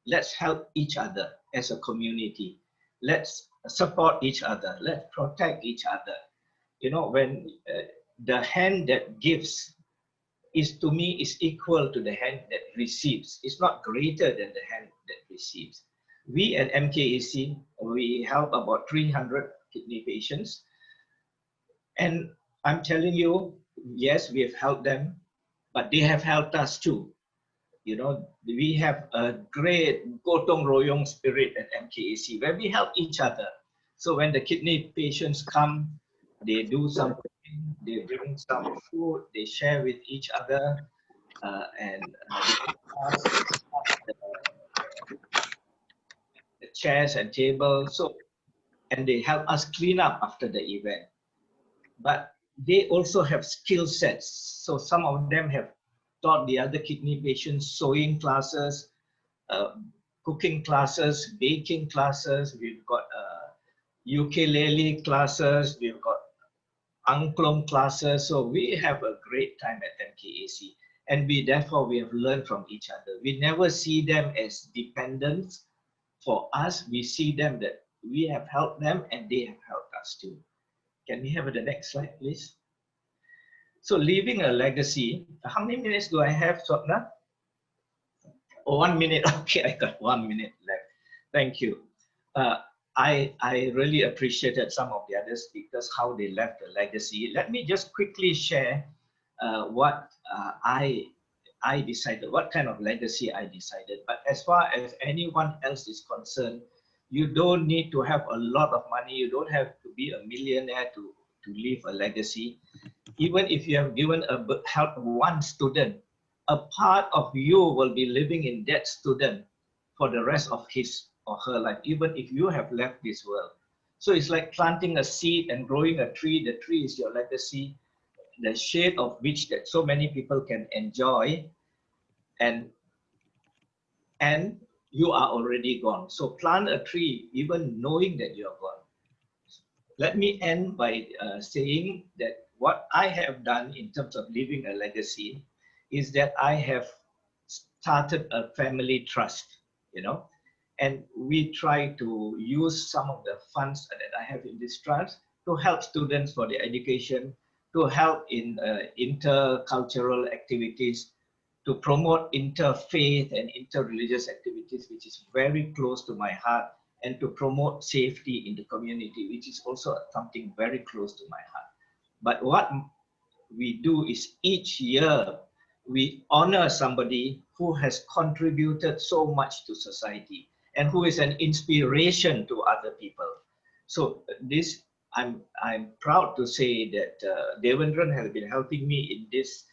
Let's help each other as a community. Let's support each other. Let's protect each other. You know, when the hand that gives is, to me, is equal to the hand that receives. It's not greater than the hand that receives. We at MKAC, we help about 300 kidney patients. And I'm telling you, yes, we have helped them, but they have helped us too. You know, we have a great gotong royong spirit at MKAC where we help each other. So when the kidney patients come, they do something, they bring some food, they share with each other, and they pass the chairs and tables. So, and they help us clean up after the event. But they also have skill sets. So some of them have taught the other kidney patients sewing classes, cooking classes, baking classes. We've got ukulele classes. We've got angklung classes. So we have a great time at MKAC. And we therefore we have learned from each other. We never see them as dependents for us. We see them that we have helped them and they have helped us too. Can we have the next slide, please? So leaving a legacy. How many minutes do I have, Swapna? Oh, 1 minute. Okay, I got 1 minute left. Thank you. I really appreciated some of the other speakers, how they left a legacy. Let me just quickly share what I decided, what kind of legacy I decided. But as far as anyone else is concerned, you don't need to have a lot of money. You don't have to be a millionaire to leave a legacy. Even if you have given help one student, a part of you will be living in that student for the rest of his or her life, even if you have left this world. So it's like planting a seed and growing a tree. The tree is your legacy, the shade of which that so many people can enjoy, and you are already gone. So plant a tree even knowing that you are gone. Let me end by saying that what I have done in terms of leaving a legacy is that I have started a family trust, you know, and we try to use some of the funds that I have in this trust to help students for their education, to help in intercultural activities, to promote interfaith and interreligious activities, which is very close to my heart, and to promote safety in the community, which is also something very close to my heart. But what we do is each year we honor somebody who has contributed so much to society and who is an inspiration to other people. So this, I'm proud to say that Devendran has been helping me in this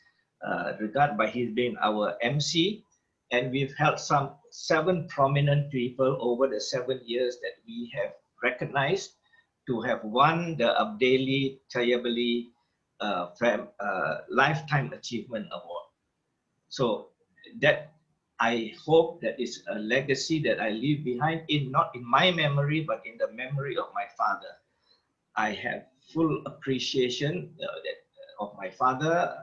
regard by his being our MC, and we've helped some 7 prominent people over the 7 years that we have recognized to have won the Abdeli Tayabali Lifetime Achievement Award. So that, I hope that is a legacy that I leave behind, not in my memory, but in the memory of my father. I have full appreciation of my father.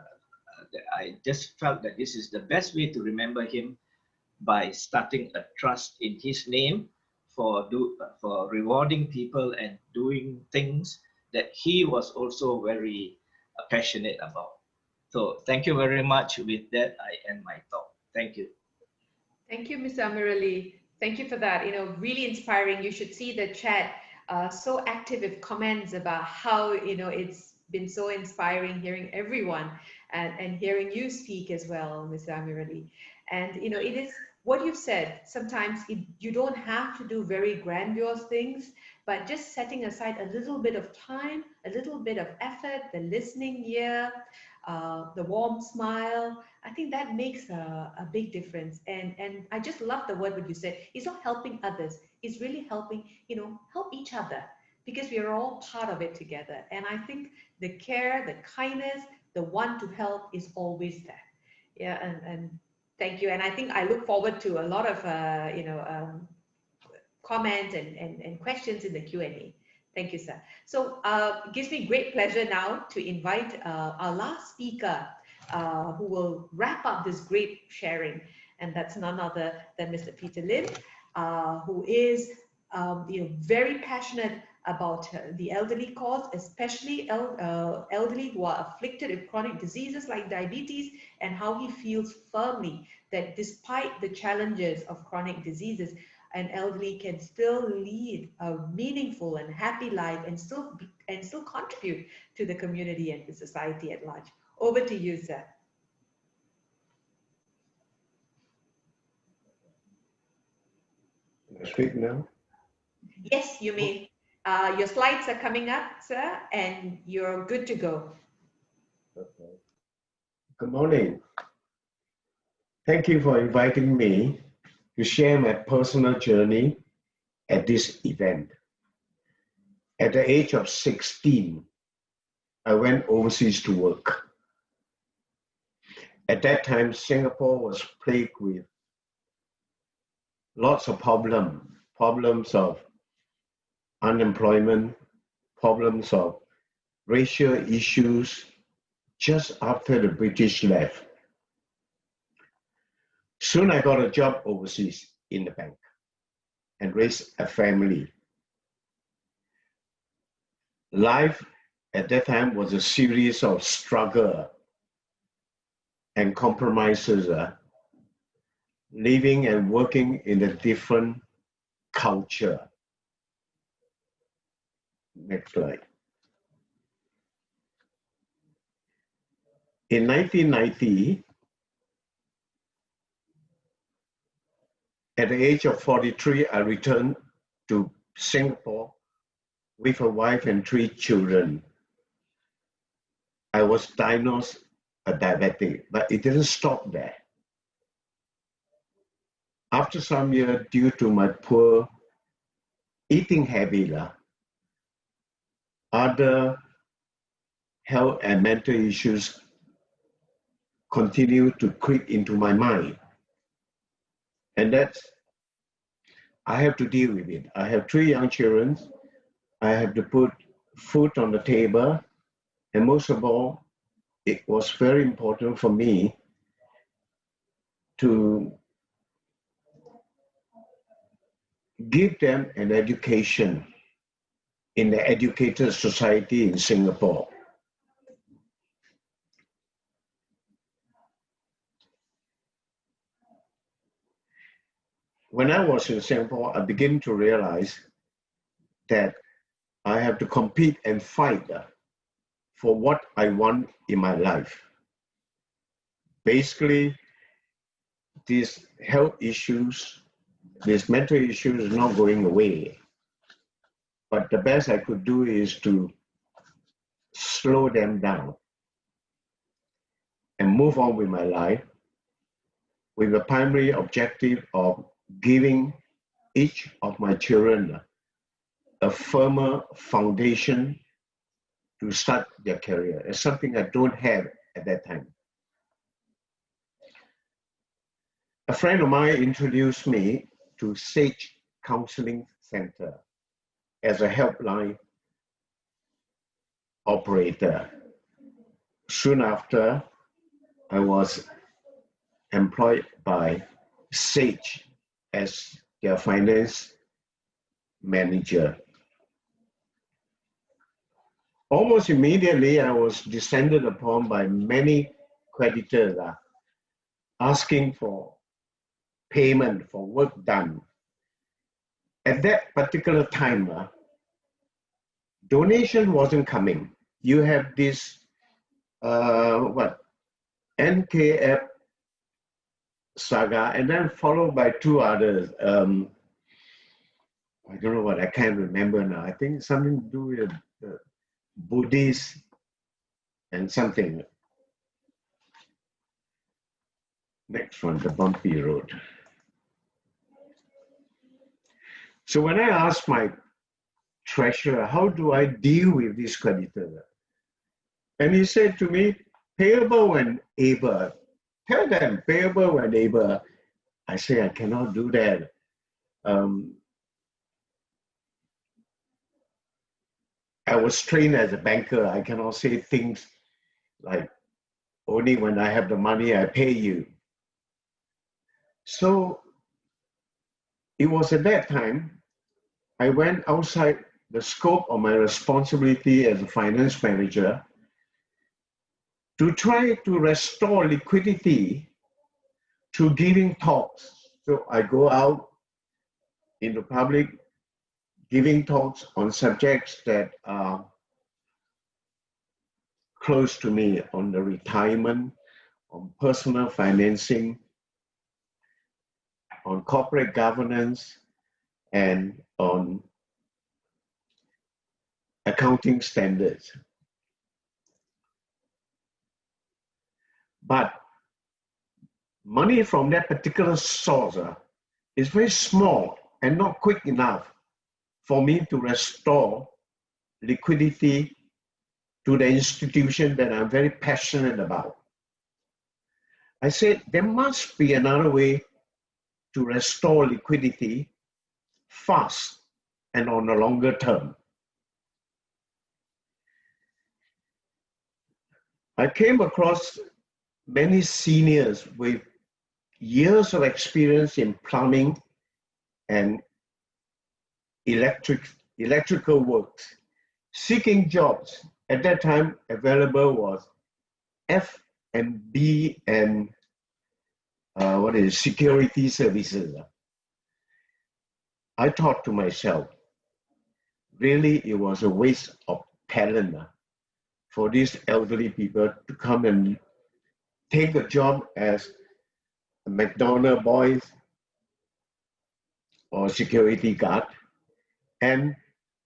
I just felt that this is the best way to remember him, by starting a trust in his name for rewarding people and doing things that he was also very passionate about. So thank you very much. With that, I end my talk. Thank you. Thank you, Mr. Amirali. Thank you for that. You know, really inspiring. You should see the chat so active with comments about how, you know, it's been so inspiring hearing everyone and hearing you speak as well, Mr. Amirali. And, you know, it is what you've said. Sometimes you don't have to do very grandiose things, but just setting aside a little bit of time, a little bit of effort, the listening ear, the warm smile, I think that makes a big difference. And I just love the word what you said. It's not helping others. It's really helping, you know, help each other, because we are all part of it together. And I think the care, the kindness, the want to help is always there. Yeah, and thank you. And I think I look forward to a lot of, you know, comments and questions in the Q&A. Thank you, sir. So it gives me great pleasure now to invite our last speaker who will wrap up this great sharing. And that's none other than Mr. Peter Lim, who is you know, very passionate about the elderly cause, especially elderly who are afflicted with chronic diseases like diabetes, and how he feels firmly that despite the challenges of chronic diseases, an elderly can still lead a meaningful and happy life and still contribute to the community and the society at large. Over to you, sir. Can I speak now? Yes, you may. Your slides are coming up, sir, and you're good to go. Okay. Good morning. Thank you for inviting me to share my personal journey at this event. At the age of 16, I went overseas to work. At that time, Singapore was plagued with lots of problems of unemployment, problems of racial issues just after the British left. Soon I got a job overseas in the bank and raised a family. Life at that time was a series of struggle and compromises, living and working in a different culture. Next slide. In 1990, at the age of 43, I returned to Singapore with a wife and 3 children. I was diagnosed a diabetic, but it didn't stop there. After some years, due to my poor eating habit, other health and mental issues continue to creep into my mind. And I have to deal with it. I have 3 young children. I have to put food on the table. And most of all, it was very important for me to give them an education in the educated society in Singapore. When I was in Singapore, I began to realize that I have to compete and fight for what I want in my life. Basically, these health issues, these mental issues is not going away. But the best I could do is to slow them down and move on with my life with the primary objective of giving each of my children a firmer foundation to start their career. It's something I don't have at that time. A friend of mine introduced me to Sage Counseling Center as a helpline operator. Soon after, I was employed by Sage as their finance manager. Almost immediately, I was descended upon by many creditors asking for payment for work done. At that particular time, donation wasn't coming. You have this, NKF saga, and then followed by 2 others. I don't know what, I can't remember now. I think something to do with Buddhist and something. Next one, the bumpy road. So when I asked my treasurer, how do I deal with this creditor? And he said to me, payable when able. Tell them, payable when able. I say, I cannot do that. I was trained as a banker. I cannot say things like, only when I have the money, I pay you. So it was at that time, I went outside the scope of my responsibility as a finance manager to try to restore liquidity through giving talks. So I go out in the public, giving talks on subjects that are close to me, on the retirement, on personal financing, on corporate governance, and on accounting standards. But money from that particular source is very small and not quick enough for me to restore liquidity to the institution that I'm very passionate about. I said there must be another way to restore liquidity fast and on a longer term. I came across many seniors with years of experience in plumbing and electrical works, seeking jobs. At that time, available was F&B and security services. I thought to myself, really it was a waste of talent for these elderly people to come and take a job as a McDonald's boys or security guard, and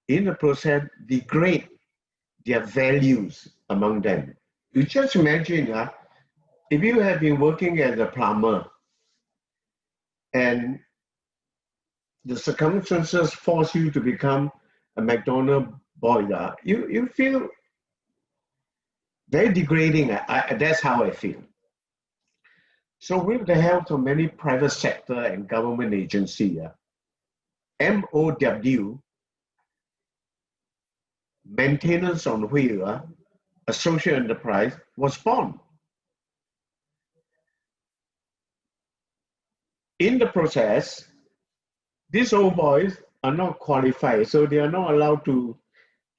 in the process degrade their values among them. You just imagine, if you have been working as a plumber and the circumstances force you to become a McDonald's boy, you feel very degrading. That's how I feel. So with the help of many private sector and government agencies, MOW, Maintenance on Wheel, a social enterprise, was born. In the process, these old boys are not qualified, so they are not allowed to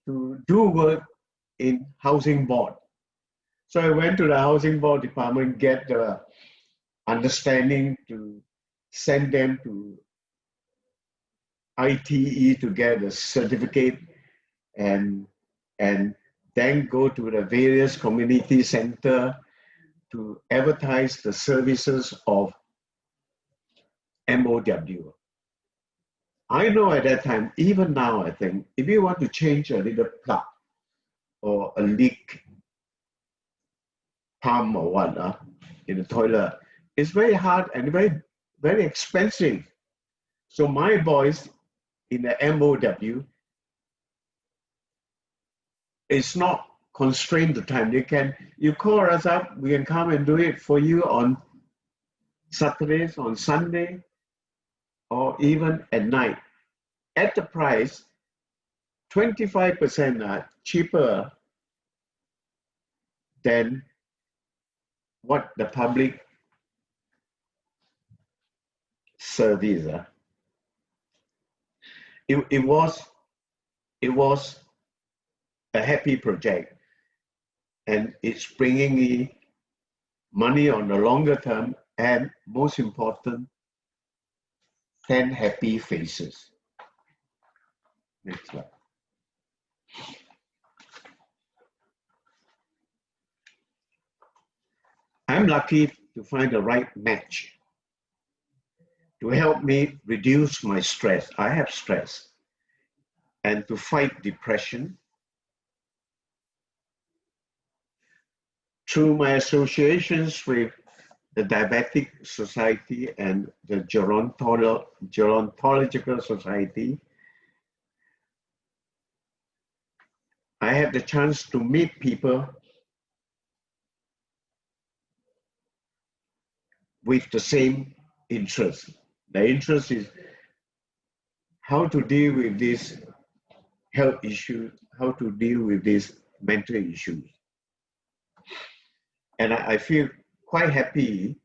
do work in housing board. So I went to the housing board department, get the understanding to send them to ITE to get a certificate, and then go to the various community center to advertise the services of MOW. I know at that time, even now I think, if you want to change a little plug or a leak pump or what in the toilet, it's very hard and very expensive. So my boys in the MOW, it's not constrained to time. You call us up, we can come and do it for you on Saturdays, on Sunday, or even at night. At the price, 25% cheaper than what the public service. It was a happy project, and it's bringing me money on the longer term, and most important, 10 happy faces. Next slide. I'm lucky to find the right match to help me reduce my stress. I have stress, and to fight depression. Through my associations with the Diabetic Society and the Gerontological Society, I had the chance to meet people with the same interest. The interest is how to deal with these health issues, how to deal with these mental issues. And I feel quite happy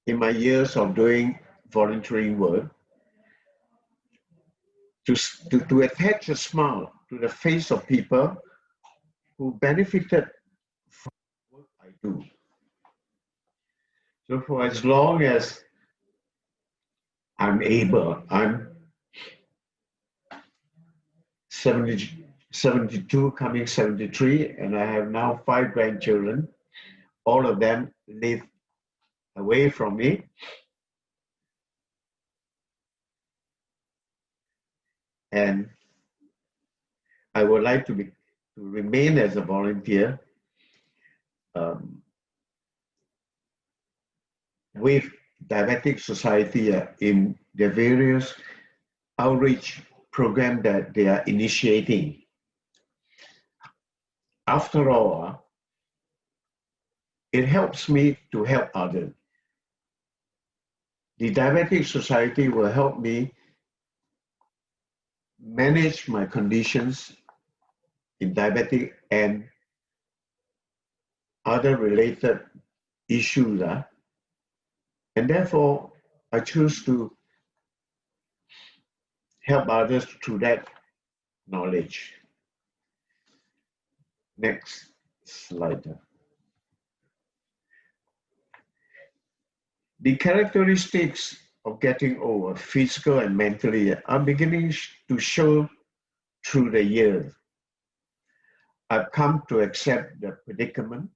in my years of doing volunteering work to attach a smile to the face of people who benefited from the work I do. So for as long as I'm 72, coming 73, and I have now 5 grandchildren. All of them live away from me. And I would like to remain as a volunteer with Diabetic Society in the various outreach programs that they are initiating. After all, it helps me to help others. The Diabetic Society will help me manage my conditions in diabetic and other related issues. And therefore, I choose to help others through that knowledge. Next slide. The characteristics of getting old, physical and mentally, are beginning to show through the years. I've come to accept the predicament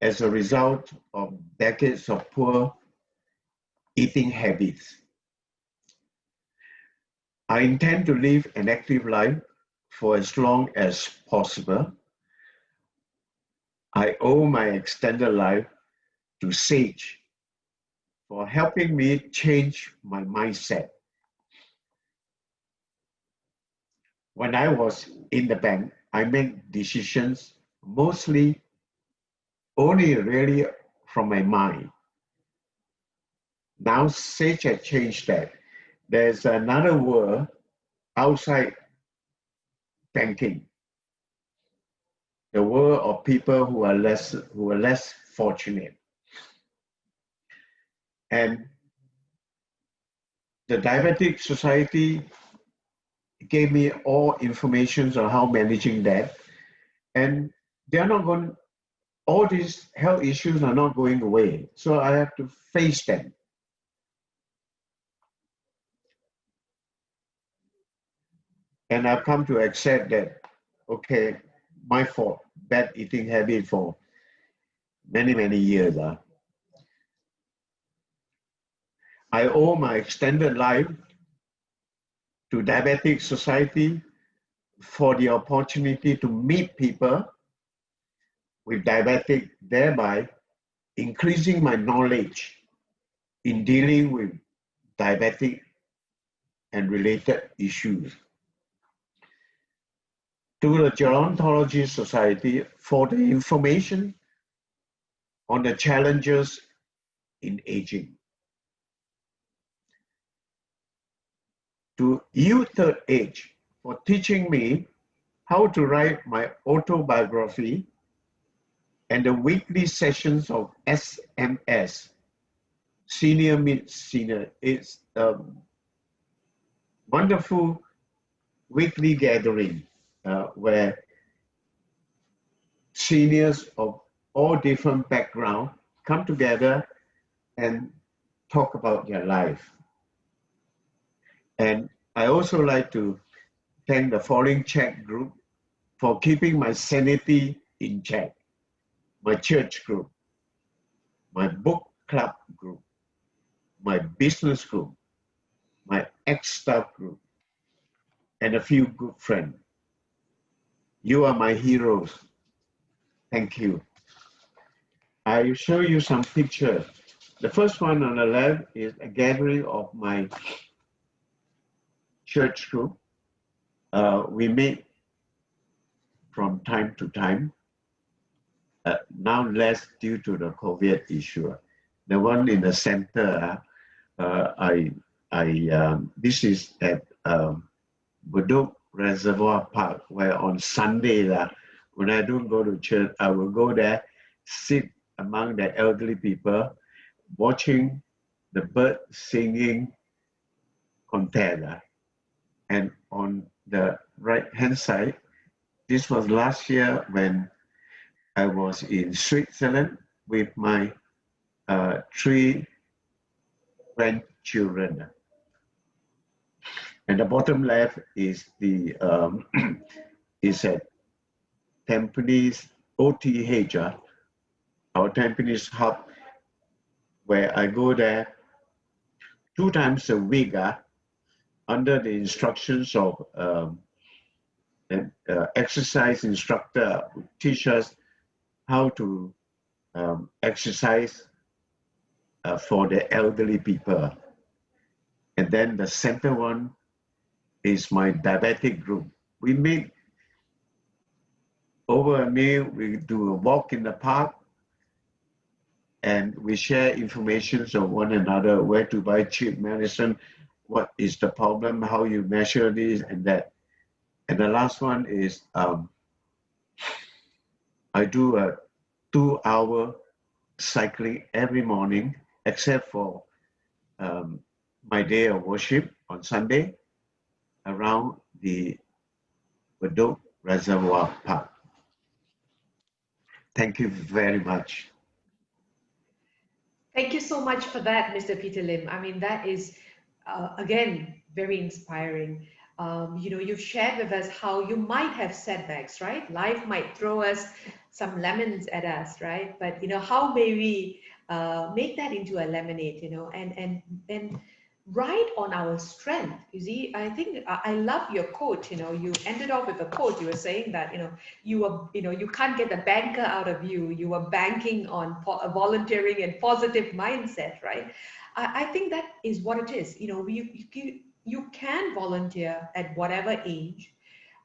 as a result of decades of poor eating habits. I intend to live an active life for as long as possible. I owe my extended life to Sage for helping me change my mindset. When I was in the bank, I made decisions mostly only really from my mind. Now Sage has changed that. There's another world outside banking, the world of people who are less fortunate. And the Diabetic Society gave me all information on how managing that. And they're not going, all these health issues are not going away. So I have to face them. And I've come to accept that, okay, my fault, bad eating habit for many, many years. I owe my extended life to Diabetic Society for the opportunity to meet people with diabetic, thereby increasing my knowledge in dealing with diabetic and related issues. To the Gerontology Society for the information on the challenges in aging. To You Third Age for teaching me how to write my autobiography and the weekly sessions of SMS, Senior Meets Senior. It's a wonderful weekly gathering where seniors of all different backgrounds come together and talk about their life. And I also like to thank the following chat group for keeping my sanity in check. My church group, my book club group, my business group, my ex-staff group, and a few good friends. You are my heroes. Thank you. I'll show you some pictures. The first one on the left is a gathering of my church group. We meet from time to time, now less due to the COVID issue. The one in the center, this is at Bedok Reservoir Park, where on Sunday, when I don't go to church, I will go there, sit among the elderly people, watching the bird singing contest. And on the right-hand side, this was last year when I was in Switzerland with my 3 children. And the bottom left is the is at Tampines OTH, our Tampines hub, where I go there 2 times a week under the instructions of an exercise instructor who teach us how to exercise for the elderly people. And then the center one is my diabetic group. We meet over a meal, we do a walk in the park, and we share information of one another, where to buy cheap medicine, what is the problem, how you measure this and that. And the last one is I do a 2-hour cycling every morning, except for my day of worship on Sunday around the Bedok Reservoir Park. Thank you very much. Thank you so much for that, Mr. Peter Lim. I mean, that is, again, very inspiring. You know, you've shared with us how you might have setbacks, right? Life might throw us some lemons at us, right? But, you know, how may we make that into a lemonade, you know, and ride on our strength. You see, I think I love your quote. You know, you ended off with a quote. You were saying that, you can't get the banker out of you. You are banking on volunteering and positive mindset, right? I think that is what it is. You know, you can volunteer at whatever age.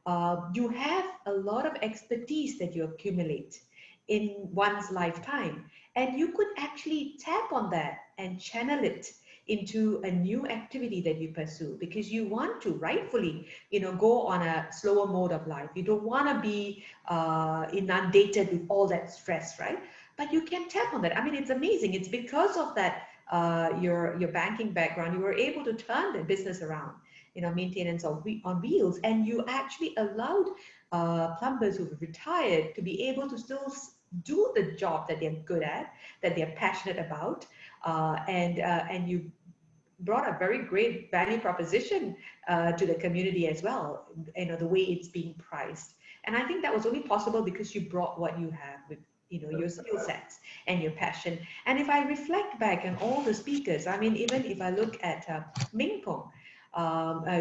You have a lot of expertise that you accumulate in one's lifetime, and you could actually tap on that and channel it into a new activity that you pursue, because you want to rightfully, you know, go on a slower mode of life. You don't want to be inundated with all that stress, right? But you can tap on that. I mean, it's amazing. It's because of that your banking background, you were able to turn the business around, you know, maintenance on wheels, and you actually allowed plumbers who've retired to be able to still do the job that they're good at, that they're passionate about, and you brought a very great value proposition to the community as well, you know, the way it's being priced. And I think that was only possible because you brought what you have with, you know, your skill sets and your passion. And if I reflect back on all the speakers, I mean, even if I look at Ming Pong,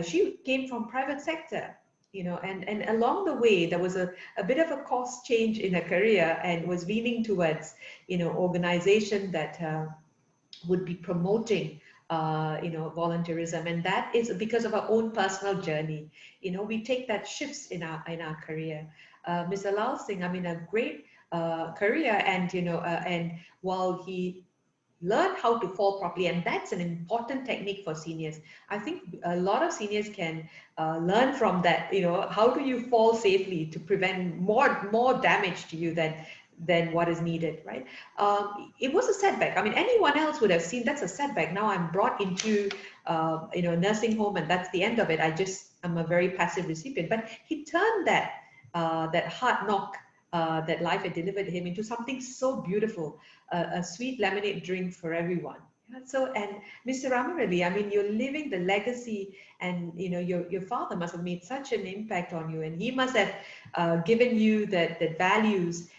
she came from private sector, you know, and along the way, there was a bit of a course change in her career, and was leaning towards, you know, organization that would be promoting you know, volunteerism, and that is because of our own personal journey. You know, we take that shifts in our career. Mr. Lal Singh, I mean, a great career, and you know, and while he learned how to fall properly, and that's an important technique for seniors. I think a lot of seniors can learn from that. You know, how do you fall safely to prevent more damage to you than what is needed, right? It was a setback. I mean, anyone else would have seen that's a setback. Now I'm brought into, you know, a nursing home, and that's the end of it. I'm a very passive recipient. But he turned that hard knock that life had delivered him into something so beautiful, a sweet lemonade drink for everyone. So, and Mr. Ramarali, I mean, you're living the legacy, and you know, your father must have made such an impact on you, and he must have given you that values,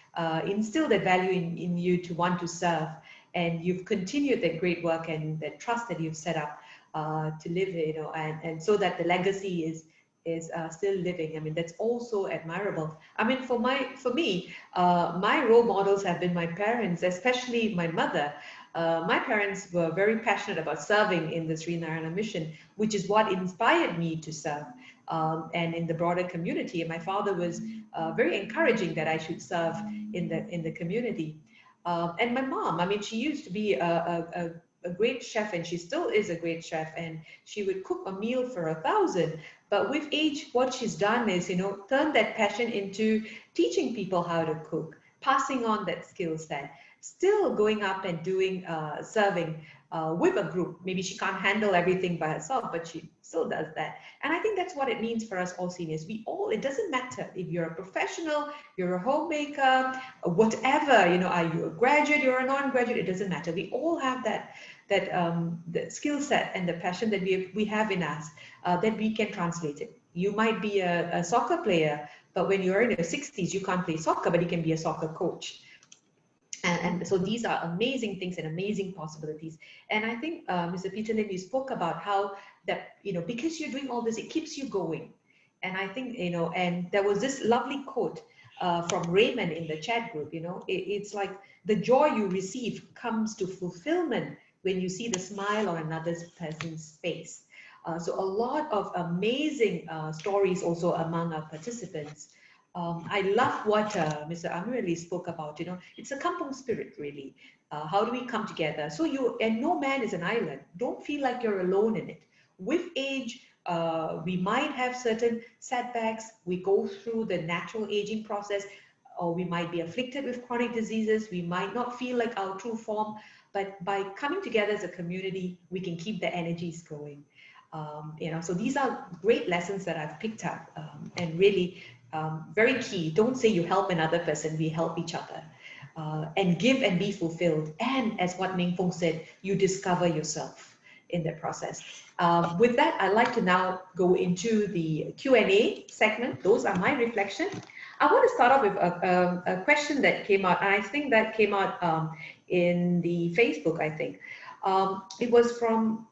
instilled that value in you to want to serve, and you've continued that great work and that trust that you've set up to live, you know, and so that the legacy is still living. I mean, that's also admirable. I mean, for me, my role models have been my parents, especially my mother. My parents were very passionate about serving in the Sri Narayana mission, which is what inspired me to serve. And in the broader community, my father was very encouraging that I should serve in the community. And my mom, I mean, she used to be a great chef, and she still is a great chef, and she would cook a meal for 1,000. But with age, what she's done is, you know, turn that passion into teaching people how to cook, passing on that skill set, still going up and doing serving with a group. Maybe she can't handle everything by herself, but she still does that. And I think that's what it means for us all seniors. We all, it doesn't matter if you're a professional, you're a homemaker, whatever, you know, are you a graduate, you're a non-graduate, it doesn't matter. We all have that the skill set and the passion that we have in us that we can translate it. You might be a soccer player, but when you're in your 60s, you can't play soccer, but you can be a soccer coach. And so these are amazing things and amazing possibilities. And I think, Mr. Peter Lim, you spoke about how that, you know, because you're doing all this, it keeps you going. And I think, you know, and there was this lovely quote from Raymond in the chat group, you know, it's like the joy you receive comes to fulfillment when you see the smile on another person's face. So a lot of amazing stories also among our participants. I love what Mr. Amirali spoke about, you know, it's a kampung spirit really. How do we come together? So and no man is an island. Don't feel like you're alone in it. With age, we might have certain setbacks. We go through the natural aging process, or we might be afflicted with chronic diseases. We might not feel like our true form, but by coming together as a community, we can keep the energies going. You know, so these are great lessons that I've picked up, and really very key. Don't say you help another person, we help each other. And give and be fulfilled. And as what Ming Fong said, you discover yourself in the process. With that, I'd like to now go into the Q&A segment. Those are my reflections. I want to start off with a question that came out, and I think that came out in the Facebook, I think. It was from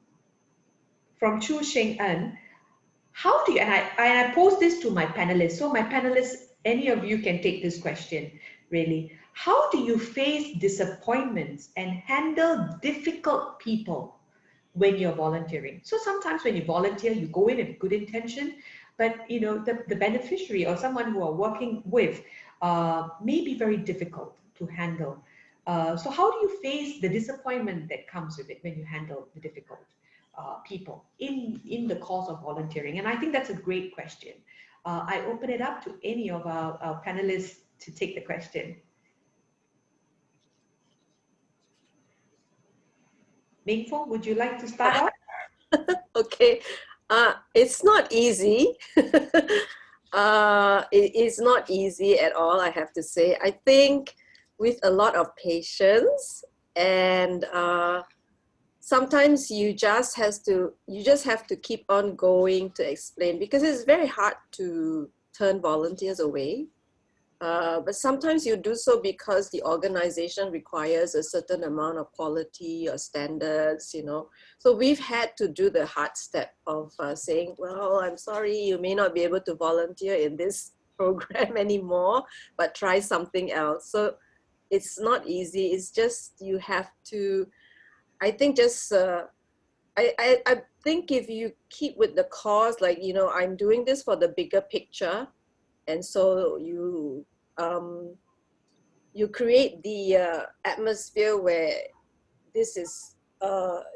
Chu Sheng En. How do you, and I pose this to my panelists. So my panelists, any of you can take this question, really. How do you face disappointments and handle difficult people when you're volunteering? So sometimes when you volunteer, you go in with good intention, but you know, the beneficiary or someone who are working with may be very difficult to handle. So how do you face the disappointment that comes with it when you handle the difficult people in the course of volunteering? And I think that's a great question. I open it up to any of our panelists to take the question. Ming Fong, would you like to start off? Okay, it's not easy. It is not easy at all, I have to say. I think with a lot of patience, and sometimes you just have to keep on going to explain, because it's very hard to turn volunteers away. But sometimes you do so because the organization requires a certain amount of quality or standards, you know. So we've had to do the hard step of saying, well, I'm sorry, you may not be able to volunteer in this program anymore, but try something else. So it's not easy. It's just, you have to, I think just, I think if you keep with the cause, like, you know, I'm doing this for the bigger picture. And so you create the atmosphere where this is,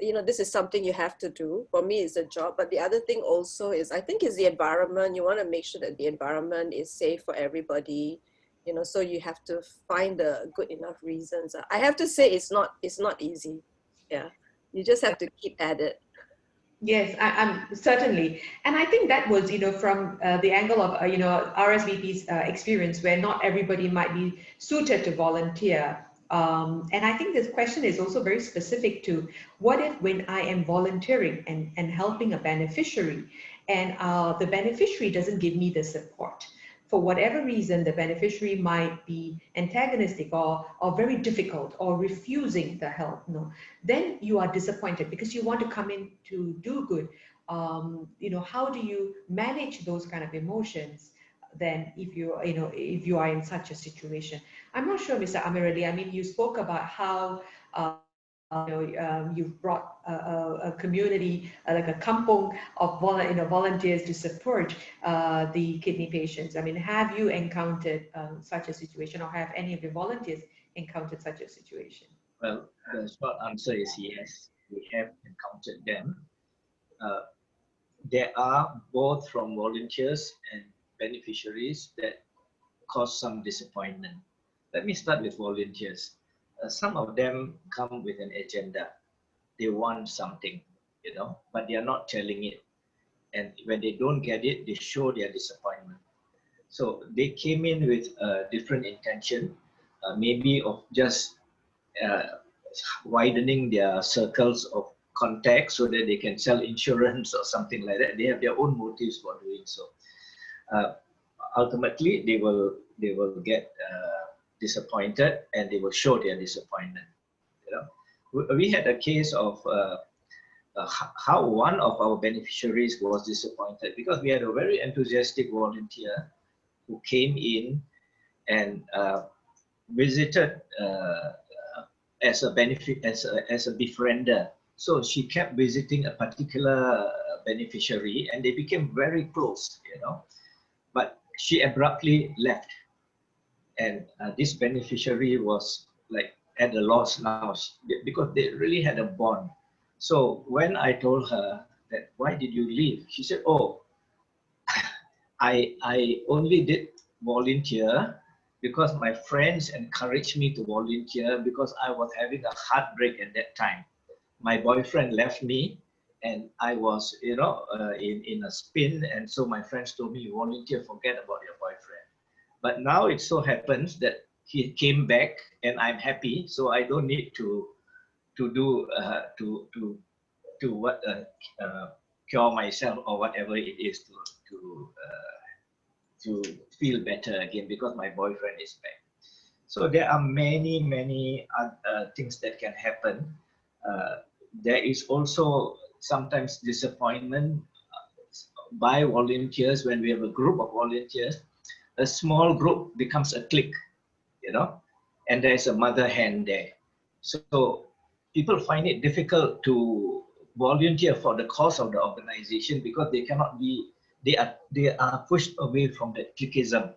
you know, this is something you have to do. For me, it's a job. But the other thing also is, I think, is the environment. You want to make sure that the environment is safe for everybody. You know, so you have to find the good enough reasons. I have to say, it's not easy. Yeah, you just have to keep at it. Yes, I'm certainly. And I think that was, you know, from the angle of, you know, RSVP's experience, where not everybody might be suited to volunteer. And I think this question is also very specific to, what if when I am volunteering and helping a beneficiary, and the beneficiary doesn't give me the support? For whatever reason, the beneficiary might be antagonistic or very difficult or refusing the help. No, then you are disappointed because you want to come in to do good. You know, how do you manage those kind of emotions then if you are in such a situation? I'm not sure, Mr. Amirali. I mean, you spoke about how you've brought a community, like a kampung of volunteers to support the kidney patients. I mean, have you encountered such a situation, or have any of your volunteers encountered such a situation? Well, the short answer is yes, we have encountered them. There are both from volunteers and beneficiaries that cause some disappointment. Let me start with volunteers. Some of them come with an agenda. they want something, you know, but they are not telling it. And when they don't get it, they show their disappointment. So they came in with a different intention, maybe of just widening their circles of contact so that they can sell insurance or something like that. They have their own motives for doing so. Ultimately, they will get disappointed, and they will show their disappointment. You know, we had a case of how one of our beneficiaries was disappointed because we had a very enthusiastic volunteer who came in and visited as a befriender. So she kept visiting a particular beneficiary, and they became very close, you know. But she abruptly left, and this beneficiary was like at a loss now because they really had a bond. So when I told her that, why did you leave? She said, oh, I only did volunteer because my friends encouraged me to volunteer because I was having a heartbreak at that time. My boyfriend left me, and I was, you know, in a spin, and so my friends told me, volunteer, forget about your boyfriend. But now it so happens that he came back, and I'm happy, so I don't need to cure myself or whatever it is to feel better again because my boyfriend is back. So there are many things that can happen. There is also sometimes disappointment by volunteers. When we have a group of volunteers, a small group becomes a clique, you know, and there's a mother hen there. So people find it difficult to volunteer for the cause of the organization because they cannot be, they are pushed away from the cliquism.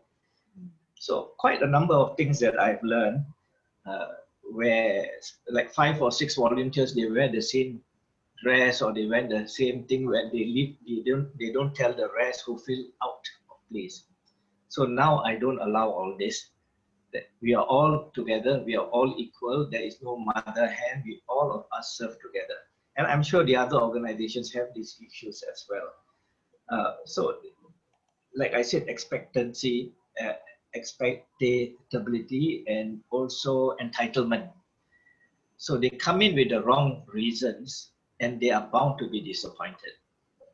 So quite a number of things that I've learned where like 5 or 6 volunteers, they wear the same dress or they wear the same thing. When they leave, they don't tell the rest who feel out of place. So now I don't allow all this. That we are all together, we are all equal. There is no mother hen. We all of us serve together, and I'm sure the other organizations have these issues as well. So, like I said, expectancy, expectability, and also entitlement. So they come in with the wrong reasons, and they are bound to be disappointed.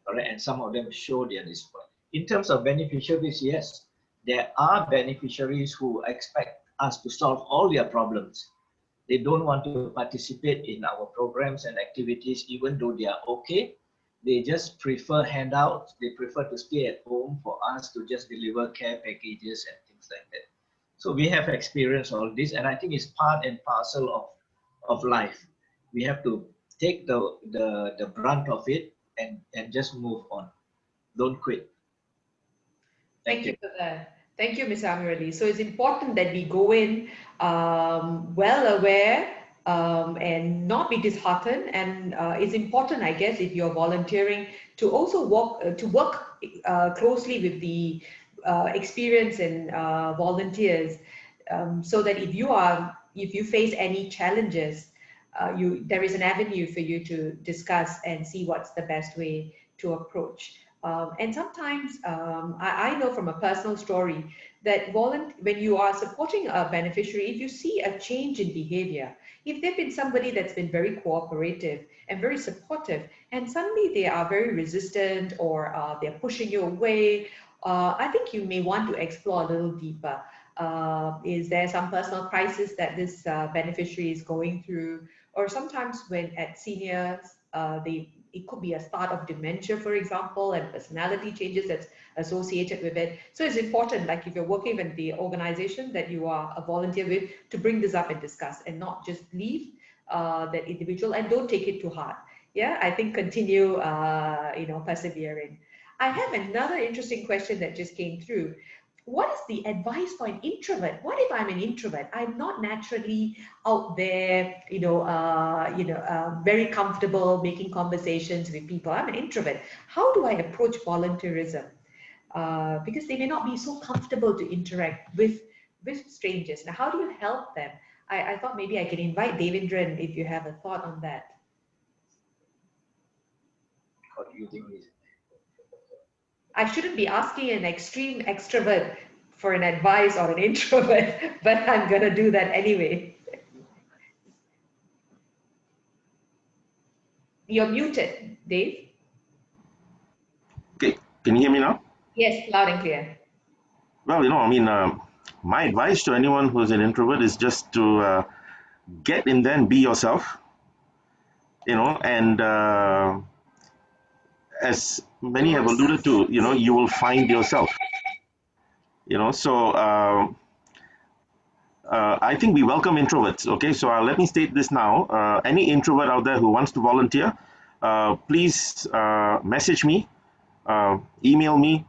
All right, and some of them show their disappointment. In terms of beneficiaries, yes, there are beneficiaries who expect us to solve all their problems. They don't want to participate in our programs and activities, even though they are okay. They just prefer handouts. They prefer to stay at home for us to just deliver care packages and things like that. So we have experienced all this, and I think it's part and parcel of life. We have to take the brunt of it and just move on. Don't quit. Thank you for that. Thank you, Ms. Amirali. So it's important that we go in well aware and not be disheartened. And it's important, I guess, if you're volunteering, to also work closely with the experienced and volunteers, so that if you face any challenges, there is an avenue for you to discuss and see what's the best way to approach. And sometimes I know from a personal story that when you are supporting a beneficiary, if you see a change in behavior, if they've been somebody that's been very cooperative and very supportive, and suddenly they are very resistant or they're pushing you away, I think you may want to explore a little deeper. Is there some personal crisis that this beneficiary is going through? Or sometimes when at seniors, it could be a start of dementia, for example, and personality changes that's associated with it. So it's important, like if you're working with the organization that you are a volunteer with, to bring this up and discuss and not just leave that individual, and don't take it too hard. Yeah, I think continue, persevering. I have another interesting question that just came through. What is the advice for an introvert? What if I'm an introvert? I'm not naturally out there, very comfortable making conversations with people. I'm an introvert. How do I approach volunteerism? Because they may not be so comfortable to interact with strangers. Now, how do you help them? I thought maybe I can invite Devendran if you have a thought on that. What do you think? I shouldn't be asking an extreme extrovert for an advice or an introvert, but I'm going to do that anyway. You're muted, Dave. Okay, can you hear me now? Yes, loud and clear. Well, I mean, my advice to anyone who's an introvert is just to get in there and be yourself, and as many have alluded to, you will find yourself, so I think we welcome introverts. Okay, so let me state this now. Any introvert out there who wants to volunteer, please message me, email me,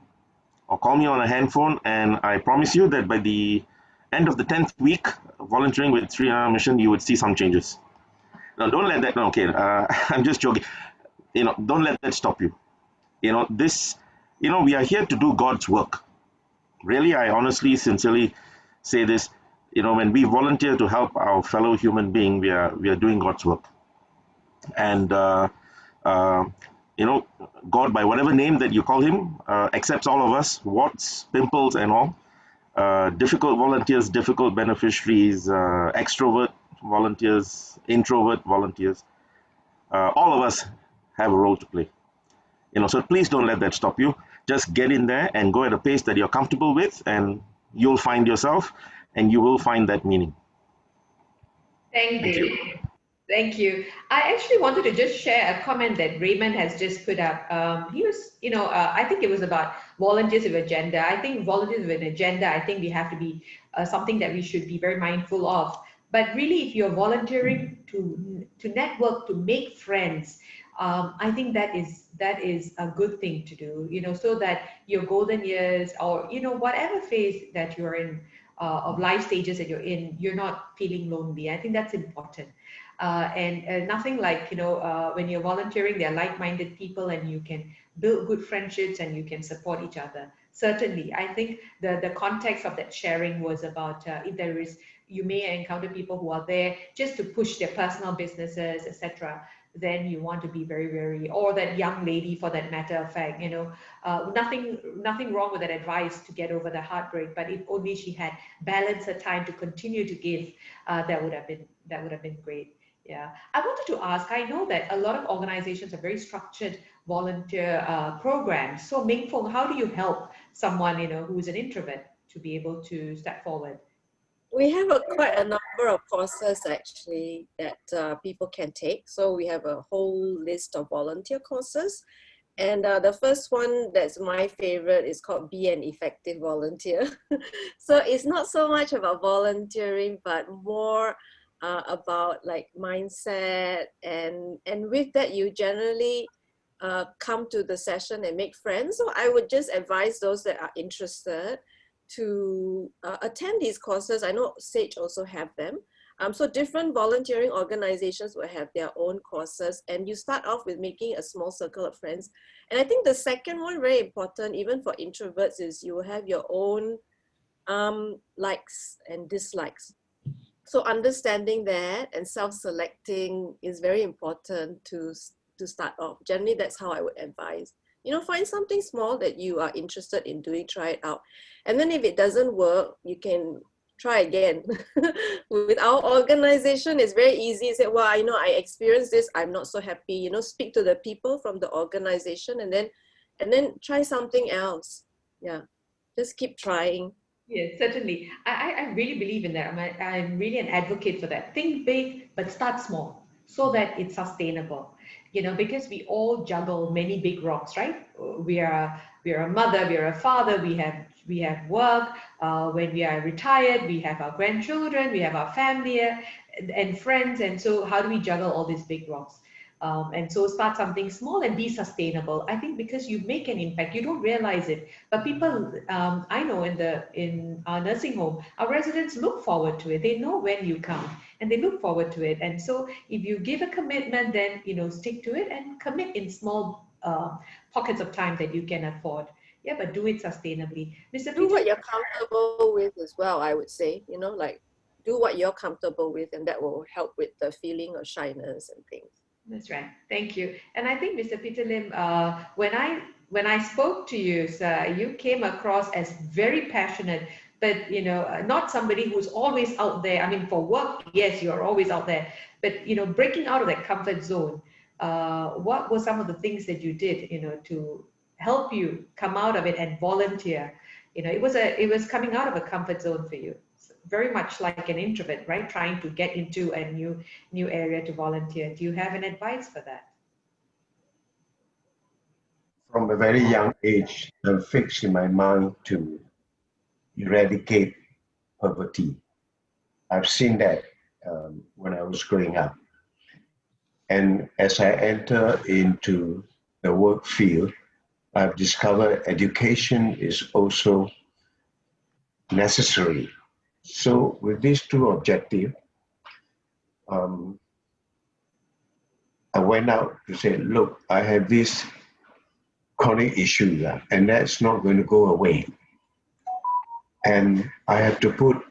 or call me on a handphone, and I promise you that by the end of the 10th week volunteering with Sri Lanka Mission, you would see some changes. Now, don't let that. No, okay, I'm just joking. Don't let that stop you. This. We are here to do God's work. Really, I honestly, sincerely say this. When we volunteer to help our fellow human being, we are doing God's work. And God, by whatever name that you call him, accepts all of us, warts, pimples, and all. Difficult volunteers, difficult beneficiaries, extrovert volunteers, introvert volunteers. All of us have a role to play. So please don't let that stop you. Just get in there and go at a pace that you're comfortable with, and you'll find yourself, and you will find that meaning. Thank you. Thank you. I actually wanted to just share a comment that Raymond has just put up. He was, I think it was about volunteers with agenda. I think volunteers with an agenda, I think we have to be something that we should be very mindful of. But really, if you're volunteering to network, to make friends, I think that is a good thing to do, so that your golden years or, whatever phase that you're in, of life stages that you're in, you're not feeling lonely. I think that's important. And nothing like, when you're volunteering, they're like-minded people and you can build good friendships and you can support each other. Certainly, I think the context of that sharing was about if there is, you may encounter people who are there just to push their personal businesses, etc. Then you want to be very, very, or that young lady for that matter of fact, nothing wrong with that advice to get over the heartbreak, but if only she had balanced her time to continue to give, that would have been great. Yeah, I wanted to ask, I know that a lot of organizations have very structured volunteer programs. So Ming Fong, how do you help someone, who is an introvert to be able to step forward? We have quite a number of courses actually that people can take. So we have a whole list of volunteer courses. And the first one that's my favorite is called Be an Effective Volunteer. So it's not so much about volunteering, but more about like mindset. And with that, you generally come to the session and make friends. So I would just advise those that are interested to attend these courses. I know SAGE also have them. So different volunteering organizations will have their own courses, and you start off with making a small circle of friends. And I think the second one, very important, even for introverts, is you will have your own likes and dislikes. So understanding that and self-selecting is very important to start off. Generally, that's how I would advise. Find something small that you are interested in doing, try it out. And then if it doesn't work, you can try again. With our organization, it's very easy. You say, well, I experienced this, I'm not so happy. Speak to the people from the organization and then try something else. Yeah, just keep trying. Yes, certainly. I really believe in that. I'm really an advocate for that. Think big, but start small so that it's sustainable. Because we all juggle many big rocks, right? We are a mother, we are a father, we have work. When we are retired, we have our grandchildren, we have our family and friends. And so how do we juggle all these big rocks? And so start something small and be sustainable. I think because you make an impact, you don't realize it. But people, I know in our nursing home, our residents look forward to it. They know when you come and they look forward to it. And so if you give a commitment, then, stick to it and commit in small pockets of time that you can afford. Yeah, but do it sustainably. Mr. Do what you're comfortable with as well, I would say, like do what you're comfortable with, and that will help with the feeling of shyness and things. That's right. Thank you. And I think, Mr. Peter Lim, when I spoke to you, sir, you came across as very passionate, but not somebody who's always out there. I mean, for work, yes, you're always out there, but breaking out of that comfort zone. What were some of the things that you did, to help you come out of it and volunteer? It was coming out of a comfort zone for you. Very much like an introvert, right? Trying to get into a new area to volunteer. Do you have an advice for that? From a very young age, I'm fixed in my mind to eradicate poverty. I've seen that when I was growing up. And as I enter into the work field, I've discovered education is also necessary. So with these two objectives, I went out to say, look, I have this chronic issue and that's not going to go away. And I have to put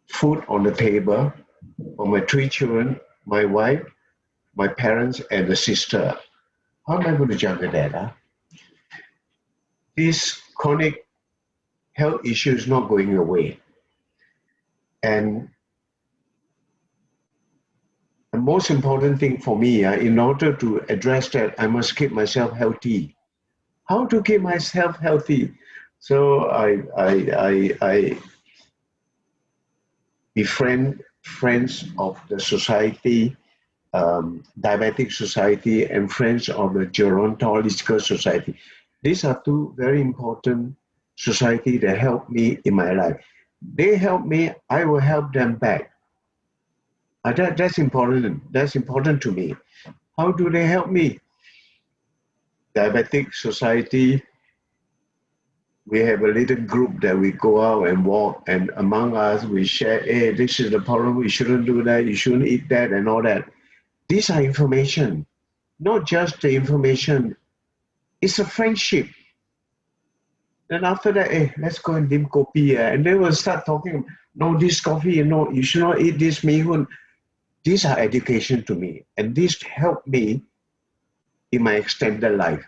food on the table for my 3 children, my wife, my parents, and the sister. How am I going to juggle that? This chronic health issue is not going away. And the most important thing for me, in order to address that, I must keep myself healthy. How to keep myself healthy? So I befriend friends of the society, Diabetic Society, and friends of the Gerontological Society. These are two very important societies that help me in my life. They help me, I will help them back. That's important. That's important to me. How do they help me? Diabetic Society, we have a little group that we go out and walk, and among us we share, hey, this is the problem, we shouldn't do that, you shouldn't eat that, and all that. These are information, not just the information, it's a friendship. Then after that, hey, let's go and drink kopi. And they will start talking, no, this coffee, no, you should not eat this mihun. These are education to me, and these help me in my extended life.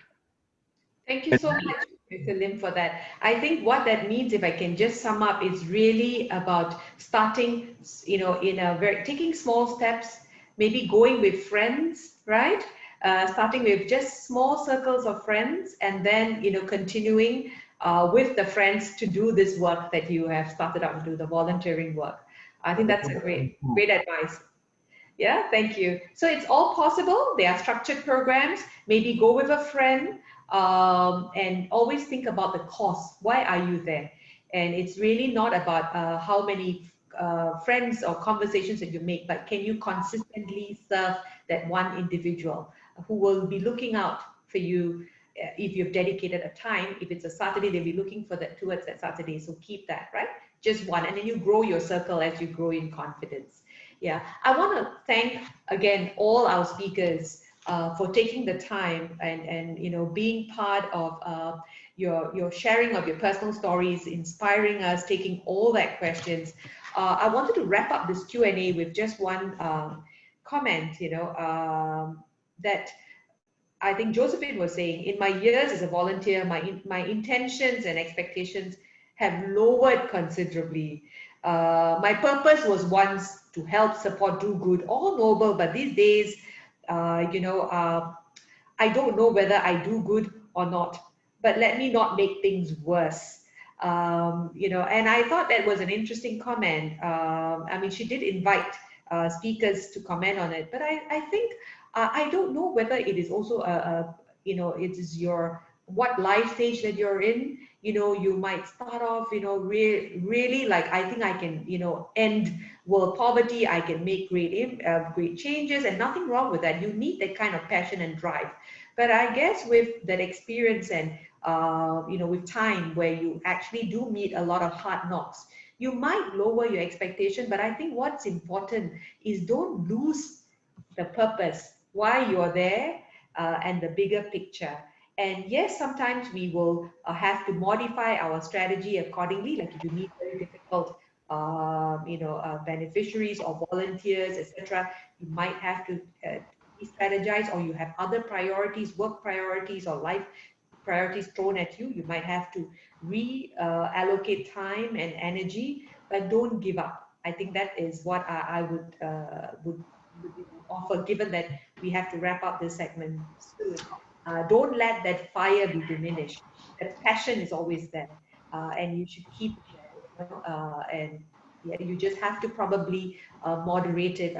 Thank you so much, Mr. Lim, for that. I think what that means, if I can just sum up, is really about starting, taking small steps, maybe going with friends, right? Starting with just small circles of friends, and then, continuing with the friends to do this work that you have started out to do, the volunteering work. I think that's a great advice. Yeah, thank you. So it's all possible. There are structured programs. Maybe go with a friend, and always think about the cost. Why are you there? And it's really not about how many friends or conversations that you make, but can you consistently serve that one individual who will be looking out for you if you've dedicated a time. If it's a Saturday, they'll be looking for that towards that Saturday. So keep that, right? Just one, and then you grow your circle as you grow in confidence. Yeah, I want to thank again all our speakers for taking the time and being part of your sharing of your personal stories, inspiring us, taking all that questions. I wanted to wrap up this Q&A with just one comment, that I think Josephine was saying, in my years as a volunteer, my intentions and expectations have lowered considerably. My purpose was once to help, support, do good, all noble, but these days, I don't know whether I do good or not, but let me not make things worse. And I thought that was an interesting comment. I mean, she did invite speakers to comment on it, but I think, I don't know whether it is also it is what life stage that you're in. You might start off, really like, I think I can, end world poverty, I can make great changes, and nothing wrong with that. You need that kind of passion and drive. But I guess with that experience and, with time where you actually do meet a lot of hard knocks, you might lower your expectation. But I think what's important is don't lose the purpose, why you're there, and the bigger picture. And yes, sometimes we will have to modify our strategy accordingly. Like if you meet very difficult beneficiaries or volunteers, etc., you might have to strategize, or you have other priorities, work priorities or life priorities thrown at you. You might have to reallocate time and energy, but don't give up. I think that is what I would offer, given that we have to wrap up this segment soon. Don't let that fire be diminished. That passion is always there, and you should keep it there. And yeah, you just have to probably moderate it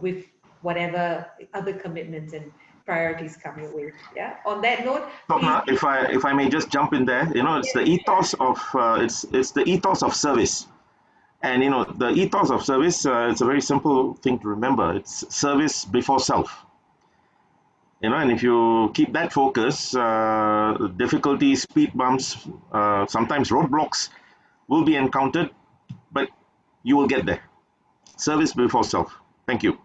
with whatever other commitments and priorities come your way. Yeah. On that note, Swapna, if I may just jump in there, it's the ethos of it's the ethos of service. And the ethos of service, it's a very simple thing to remember. It's service before self. And if you keep that focus, difficulties, speed bumps, sometimes roadblocks will be encountered, but you will get there. Service before self. Thank you.